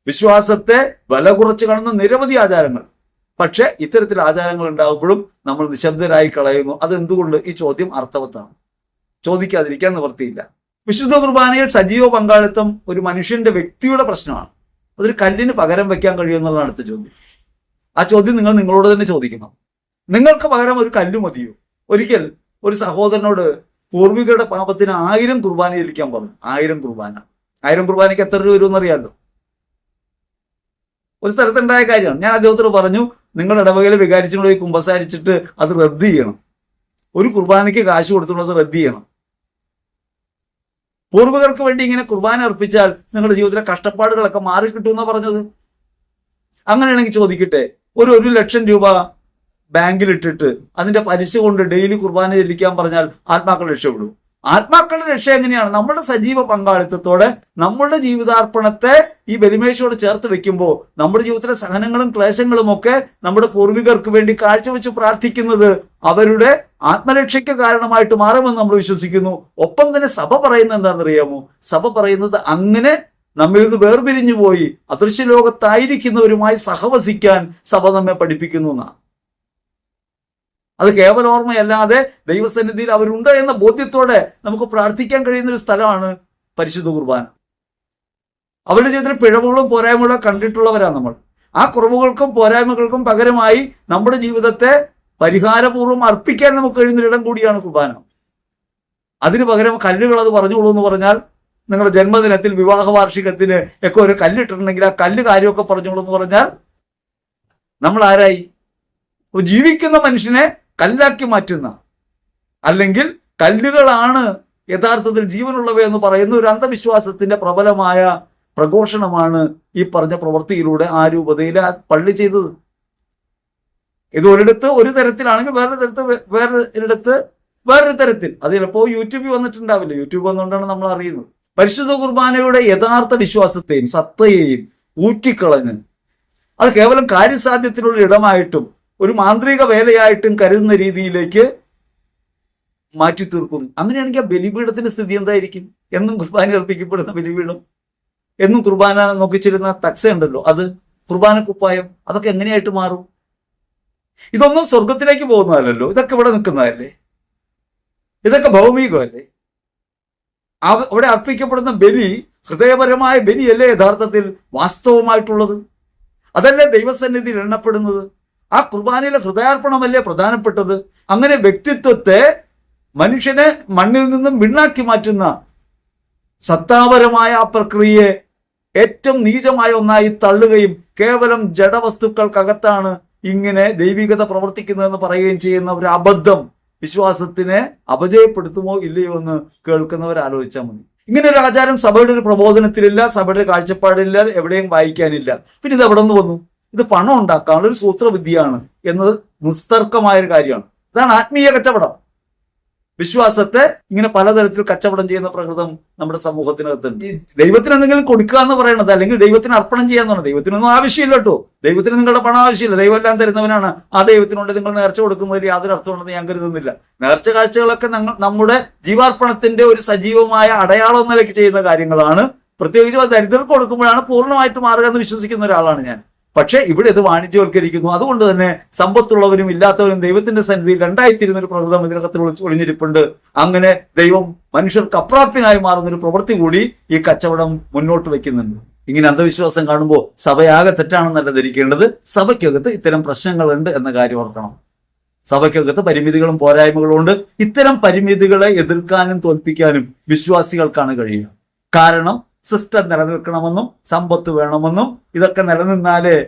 വിശ്വാസത്തെ വില കുറച്ച് കാണുന്ന നിരവധി ആചാരങ്ങൾ. പക്ഷെ ഇത്തരത്തിൽ ആചാരങ്ങൾ ഉണ്ടാകുമ്പോഴും നമ്മൾ നിശബ്ദരായി കളയുന്നു. അതെന്തുകൊണ്ട്? ഈ ചോദ്യം അർത്ഥവത്താണ്, ചോദിക്കാതിരിക്കാൻ നിവൃത്തിയില്ല. വിശുദ്ധ കുർബാനയിൽ സജീവ പങ്കാളിത്തം ഒരു മനുഷ്യന്റെ വ്യക്തിയുടെ പ്രശ്നമാണ്. അതൊരു കല്ലിന് പകരം വെക്കാൻ കഴിയുമെന്നുള്ളതാണ് അടുത്ത ചോദ്യം. ആ ചോദ്യം നിങ്ങൾ നിങ്ങളോട് തന്നെ ചോദിക്കണം. നിങ്ങൾക്ക് പകരം ഒരു കല്ല് മതിയോ? ഒരിക്കൽ ഒരു സഹോദരനോട് പൂർവികരുടെ പാപത്തിന് 1000 കുർബാന ഇരിക്കാൻ പറഞ്ഞു. 1000 കുർബാന. 1000 കുർബാനയ്ക്ക് എത്ര രൂപ വരുമെന്ന് അറിയാമല്ലോ. ഒരു സ്ഥലത്തുണ്ടായ കാര്യമാണ്. ഞാൻ അദ്ദേഹത്തോട് പറഞ്ഞു, നിങ്ങൾ ഇടവകയിൽ വികാരിച്ചുകൊണ്ട് പോയി കുമ്പസാരിച്ചിട്ട് അത് റദ്ദ് ചെയ്യണം. ഒരു കുർബാനയ്ക്ക് കാശ് കൊടുത്തുള്ളത് റദ്ദ് ചെയ്യണം. പൂർവികർക്ക് വേണ്ടി ഇങ്ങനെ കുർബാന അർപ്പിച്ചാൽ നിങ്ങളുടെ ജീവിതത്തിലെ കഷ്ടപ്പാടുകളൊക്കെ മാറിക്കിട്ടുമെന്നാണ് പറഞ്ഞത്. അങ്ങനെയാണെങ്കിൽ ചോദിക്കട്ടെ, ഒരു 1 ലക്ഷം രൂപ ബാങ്കിലിട്ടിട്ട് അതിന്റെ പലിശ കൊണ്ട് ഡെയിലി കുർബാന ചെല്ലിക്കാൻ പറഞ്ഞാൽ ആത്മാക്കൾ രക്ഷപ്പെടും? ആത്മാക്കളുടെ രക്ഷ എങ്ങനെയാണ്? നമ്മുടെ സജീവ പങ്കാളിത്തത്തോടെ നമ്മളുടെ ജീവിതാർപ്പണത്തെ ഈ ബലിമേശയോട് ചേർത്ത് വെക്കുമ്പോൾ നമ്മുടെ ജീവിതത്തിലെ സഹനങ്ങളും ക്ലേശങ്ങളും ഒക്കെ നമ്മുടെ പൂർവികർക്ക് വേണ്ടി കാഴ്ചവെച്ച് പ്രാർത്ഥിക്കുന്നത് അവരുടെ ആത്മരക്ഷയ്ക്ക് കാരണമായിട്ട് മാറുമെന്ന് നമ്മൾ വിശ്വസിക്കുന്നു. ഒപ്പം തന്നെ സഭ പറയുന്നത് എന്താണെന്നറിയാമോ? സഭ പറയുന്നത് അങ്ങനെ നമ്മിൽ നിന്ന് വേർപിരിഞ്ഞു പോയി അദൃശ്യ ലോകത്തായിരിക്കുന്നവരുമായി സഹവസിക്കാൻ സഭ നമ്മെ പഠിപ്പിക്കുന്നു എന്നാണ്. അത് കേവല ഓർമ്മയല്ലാതെ ദൈവസന്നിധിയിൽ അവരുണ്ട് എന്ന ബോധ്യത്തോടെ നമുക്ക് പ്രാർത്ഥിക്കാൻ കഴിയുന്ന ഒരു സ്ഥലമാണ് പരിശുദ്ധ കുർബാന. അവരുടെ ജീവിതത്തിൽ പിഴവുകളും പോരായ്മകളും കണ്ടിട്ടുള്ളവരാണ് നമ്മൾ. ആ കുറവുകൾക്കും പോരായ്മകൾക്കും പകരമായി നമ്മുടെ ജീവിതത്തെ പരിഹാരപൂർവ്വം അർപ്പിക്കാൻ നമുക്ക് കഴിയുന്നൊരിടം കൂടിയാണ് കുർബാന. അതിന് പകരം കല്ലുകൾ അത് പറഞ്ഞോളൂ എന്ന് പറഞ്ഞാൽ, നിങ്ങളുടെ ജന്മദിനത്തിൽ വിവാഹ വാർഷികത്തിന് ഒക്കെ ഒരു കല്ലിട്ടിട്ടുണ്ടെങ്കിൽ ആ കല്ല് കാര്യമൊക്കെ പറഞ്ഞോളൂ എന്ന് പറഞ്ഞാൽ നമ്മൾ ആരായി? ജീവിക്കുന്ന മനുഷ്യനെ കല്ലാക്കി മാറ്റുന്ന, അല്ലെങ്കിൽ കല്ലുകളാണ് യഥാർത്ഥത്തിൽ ജീവനുള്ളവയെന്ന് പറയുന്ന ഒരു അന്ധവിശ്വാസത്തിന്റെ പ്രബലമായ പ്രഘോഷണമാണ് ഈ പറഞ്ഞ പ്രവൃത്തിയിലൂടെ ആ രൂപതയിലെ പള്ളി ചെയ്തത്. ഇത് ഒരിടത്ത് ഒരു തരത്തിലാണെങ്കിൽ വേറൊരു തരത്തിൽ. അത് ചിലപ്പോൾ യൂട്യൂബിൽ വന്നിട്ടുണ്ടാവില്ല. യൂട്യൂബ് വന്നുകൊണ്ടാണ് നമ്മൾ അറിയുന്നത്. പരിശുദ്ധ കുർബാനയുടെ യഥാർത്ഥ വിശ്വാസത്തെയും സത്തയെയും ഊറ്റിക്കളഞ്ഞ് അത് കേവലം കാര്യസാധ്യത്തിനുള്ള ഇടമായിട്ടും ഒരു മാന്ത്രിക വേലയായിട്ടും കരുതുന്ന രീതിയിലേക്ക് മാറ്റി തീർക്കുന്നു. അങ്ങനെയാണെങ്കിൽ ആ ബലിപീഠത്തിന്റെ സ്ഥിതി എന്തായിരിക്കും? എന്നും കുർബാന അർപ്പിക്കപ്പെടുന്ന ബലിപീഠം, എന്നും കുർബാന നോക്കിച്ചിരുന്ന തക്സ ഉണ്ടല്ലോ, അത് കുർബാന കുപ്പായം, അതൊക്കെ എങ്ങനെയായിട്ട് മാറും? ഇതൊന്നും സ്വർഗത്തിലേക്ക് പോകുന്നതല്ലോ, ഇതൊക്കെ ഇവിടെ നിൽക്കുന്നതല്ലേ, ഇതൊക്കെ ഭൗമികമല്ലേ. അവിടെ അർപ്പിക്കപ്പെടുന്ന ബലി ഹൃദയപരമായ ബലിയല്ലേ യഥാർത്ഥത്തിൽ വാസ്തവമായിട്ടുള്ളത്? അതല്ലേ ദൈവസന്നിധിയിൽ എണ്ണപ്പെടുന്നത്? ആ കുർബാനയിലെ ഹൃദയാർപ്പണമല്ലേ പ്രധാനപ്പെട്ടത്? അങ്ങനെ വ്യക്തിത്വത്തെ മനുഷ്യനെ മണ്ണിൽ നിന്നും വിണ്ണാക്കി മാറ്റുന്ന സത്താപരമായ ആ പ്രക്രിയയെ ഏറ്റവും നീചമായ ഒന്നായി തള്ളുകയും കേവലം ജഡവസ്തുക്കൾക്കകത്താണ് ഇങ്ങനെ ദൈവികത പ്രവർത്തിക്കുന്നതെന്ന് പറയുകയും ചെയ്യുന്ന ഒരു അബദ്ധം വിശ്വാസത്തിനെ അപജയപ്പെടുത്തുമോ ഇല്ലയോ എന്ന് കേൾക്കുന്നവർ ആലോചിച്ചാൽ മതി. ഇങ്ങനെ ഒരു ആചാരം സഭയുടെ ഒരു പ്രബോധനത്തിലില്ല, സഭയുടെ കാഴ്ചപ്പാടില്ല, എവിടെയും വായിക്കാനില്ല. പിന്നെ ഇത് എവിടെ നിന്ന് വന്നു? ഇത് പണം ഉണ്ടാക്കാനുള്ള ഒരു സൂത്രവിദ്യയാണ് എന്നത് നിസ്തർക്കമായ ഒരു കാര്യമാണ്. ഇതാണ് ആത്മീയ കച്ചവടം. വിശ്വാസത്തെ ഇങ്ങനെ പലതരത്തിൽ കച്ചവടം ചെയ്യുന്ന പ്രകൃതം നമ്മുടെ സമൂഹത്തിനകത്തുണ്ട്. ഈ ദൈവത്തിന് എന്തെങ്കിലും കൊടുക്കുക എന്ന് പറയുന്നത്, അല്ലെങ്കിൽ ദൈവത്തിന് അർപ്പണം ചെയ്യാന്ന് പറഞ്ഞത്, ദൈവത്തിനൊന്നും ആവശ്യമില്ല കേട്ടോ. ദൈവത്തിന് നിങ്ങളുടെ പണം ആവശ്യമില്ല. ദൈവം എല്ലാം തരുന്നവനാണ്. ആ ദൈവത്തിനോട് നിങ്ങൾ നേർച്ച കൊടുക്കുന്നതിൽ യാതൊരു അർത്ഥമുണ്ടെന്ന് ഞാൻ കരുതുന്നില്ല. നേർച്ച കാഴ്ചകളൊക്കെ നമ്മുടെ ജീവാർപ്പണത്തിന്റെ ഒരു സജീവമായ അടയാളം എന്ന നിലയ്ക്ക് ചെയ്യുന്ന കാര്യങ്ങളാണ്. പ്രത്യേകിച്ച് ദരിദ്രർക്ക് കൊടുക്കുമ്പോഴാണ് പൂർണ്ണമായിട്ട് മാറുക എന്ന് വിശ്വസിക്കുന്ന ഒരാളാണ് ഞാൻ. പക്ഷെ ഇവിടെ ഇത് വാണിജ്യവൽക്കരിക്കുന്നു. അതുകൊണ്ട് തന്നെ സമ്പത്തുള്ളവരും ഇല്ലാത്തവരും ദൈവത്തിന്റെ സന്നിധിയിൽ രണ്ടായിത്തീരുന്ന ഒരു പ്രകൃതം ഇതിനകത്ത് ഒളിഞ്ഞിരിപ്പുണ്ട്. അങ്ങനെ ദൈവം മനുഷ്യർക്ക് അപ്രാപ്യനായി മാറുന്ന ഒരു പ്രവൃത്തി കൂടി ഈ കച്ചവടം മുന്നോട്ട് വെക്കുന്നുണ്ട്. ഇങ്ങനെ അന്ധവിശ്വാസം കാണുമ്പോൾ സഭയാകെ തെറ്റാണെന്നല്ല ധരിക്കേണ്ടത്. സഭയ്ക്കകത്ത് ഇത്തരം പ്രശ്നങ്ങളുണ്ട് എന്ന കാര്യം ഓർക്കണം. സഭയ്ക്കകത്ത് പരിമിതികളും പോരായ്മകളും ഉണ്ട്. ഇത്തരം പരിമിതികളെ എതിർക്കാനും തോൽപ്പിക്കാനും വിശ്വാസികൾക്കാണ് കഴിയുക. കാരണം സിസ്റ്റം നിലനിൽക്കണമെന്നും സമ്പത്ത് വേണമെന്നും ഇതൊക്കെ നിലനിന്നാലേ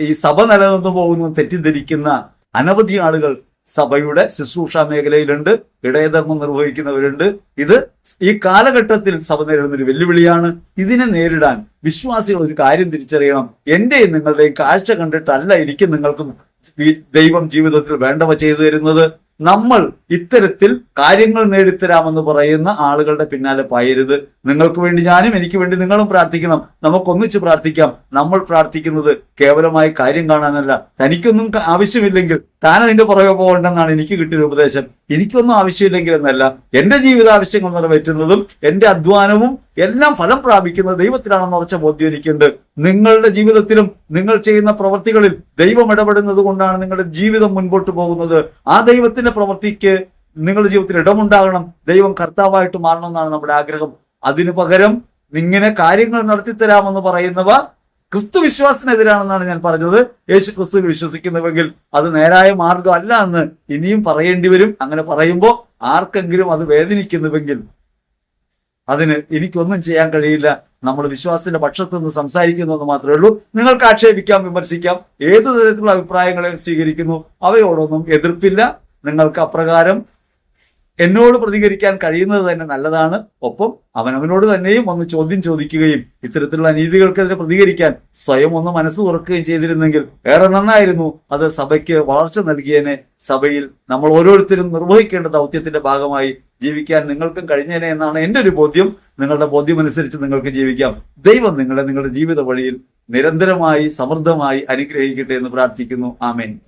ഈ സഭ നിലനിന്നു പോകുന്നു തെറ്റിദ്ധരിക്കുന്ന അനവധി ആളുകൾ സഭയുടെ ശുശ്രൂഷ മേഖലയിലുണ്ട്. ഇടയധർമ്മം നിർവഹിക്കുന്നവരുണ്ട്. ഇത് ഈ കാലഘട്ടത്തിൽ സഭ നേരിടുന്നൊരു വെല്ലുവിളിയാണ്. ഇതിനെ നേരിടാൻ വിശ്വാസികൾ ഒരു കാര്യം തിരിച്ചറിയണം. എന്റെയും നിങ്ങളുടെയും കാഴ്ച കണ്ടിട്ടല്ല എനിക്കും നിങ്ങൾക്കും ദൈവം ജീവിതത്തിൽ വേണ്ടവ ചെയ്തു തരുന്നത്. നമ്മൾ ഇത്തരത്തിൽ കാര്യങ്ങൾ നേടിത്തരാമെന്ന് പറയുന്ന ആളുകളുടെ പിന്നാലെ പായരുത്. നിങ്ങൾക്ക് വേണ്ടി ഞാനും, എനിക്ക് വേണ്ടി നിങ്ങളും പ്രാർത്ഥിക്കണം. നമുക്കൊന്നിച്ച് പ്രാർത്ഥിക്കാം. നമ്മൾ പ്രാർത്ഥിക്കുന്നത് കേവലമായി കാര്യം കാണാനല്ല. തനിക്കൊന്നും ആവശ്യമില്ലെങ്കിൽ താൻ അതിന്റെ പുറകെ പോകണ്ടെന്നാണ് എനിക്ക് കിട്ടിയ ഉപദേശം. എനിക്കൊന്നും ആവശ്യമില്ലെങ്കിൽ എന്നല്ല, എന്റെ ജീവിതാവശ്യങ്ങൾ നിറവേറ്റുന്നതും എന്റെ അധ്വാനവും എല്ലാം ഫലം പ്രാപിക്കുന്നത് ദൈവത്തിലാണെന്ന് ഉറച്ച ബോധ്യം എനിക്കുണ്ട്. നിങ്ങളുടെ ജീവിതത്തിലും നിങ്ങൾ ചെയ്യുന്ന പ്രവൃത്തികളിൽ ദൈവം ഇടപെടുന്നത് കൊണ്ടാണ് നിങ്ങളുടെ ജീവിതം മുൻപോട്ട് പോകുന്നത്. ആ ദൈവത്തിന്റെ പ്രവൃത്തിക്ക് നിങ്ങളുടെ ജീവിതത്തിൽ ഇടമുണ്ടാകണം. ദൈവം കർത്താവായിട്ട് മാറണമെന്നാണ് നമ്മുടെ ആഗ്രഹം. അതിനു പകരം ഇങ്ങനെ കാര്യങ്ങൾ നടത്തിത്തരാമെന്ന് പറയുന്നവ ക്രിസ്തു വിശ്വാസത്തിനെതിരാണെന്നാണ് ഞാൻ പറഞ്ഞത്. യേശു ക്രിസ്തുവിൽ വിശ്വസിക്കുന്നുവെങ്കിൽ അത് നേരായ മാർഗം അല്ല എന്ന് ഇനിയും പറയേണ്ടി വരും. അങ്ങനെ പറയുമ്പോൾ ആർക്കെങ്കിലും അത് വേദനിക്കുന്നുവെങ്കിൽ അതിന് എനിക്കൊന്നും ചെയ്യാൻ കഴിയില്ല. നമ്മൾ വിശ്വാസത്തിന്റെ പക്ഷത്തു നിന്ന് സംസാരിക്കുന്നു എന്ന് മാത്രമേ ഉള്ളൂ. നിങ്ങൾക്ക് ആക്ഷേപിക്കാം, വിമർശിക്കാം, ഏതു തരത്തിലുള്ള അഭിപ്രായങ്ങളെയും സ്വീകരിക്കുന്നു. അവയോടൊന്നും എതിർപ്പില്ല. നിങ്ങൾക്ക് അപ്രകാരം എന്നോട് പ്രതികരിക്കാൻ കഴിയുന്നത് തന്നെ നല്ലതാണ്. ഒപ്പം അവനവനോട് തന്നെയും ഒന്ന് ചോദ്യം ചോദിക്കുകയും ഇത്തരത്തിലുള്ള അനീതികൾക്കെതിരെ പ്രതികരിക്കാൻ സ്വയം ഒന്ന് മനസ്സ് തുറക്കുകയും ചെയ്തിരുന്നെങ്കിൽ ഏറെ നന്നായിരുന്നു. അത് സഭയ്ക്ക് വളർച്ച നൽകിയതിനെ, സഭയിൽ നമ്മൾ ഓരോരുത്തരും നിർവഹിക്കേണ്ട ദൗത്യത്തിന്റെ ഭാഗമായി ജീവിക്കാൻ നിങ്ങൾക്കും കഴിഞ്ഞേനെ എന്നാണ് എന്റെ ഒരു ബോധ്യം. നിങ്ങളുടെ ബോധ്യം അനുസരിച്ച് നിങ്ങൾക്ക് ജീവിക്കാം. ദൈവം നിങ്ങളുടെ ജീവിത വഴിയിൽ നിരന്തരമായി സമൃദ്ധമായി അനുഗ്രഹിക്കട്ടെ എന്ന് പ്രാർത്ഥിക്കുന്നു. ആമേൻ.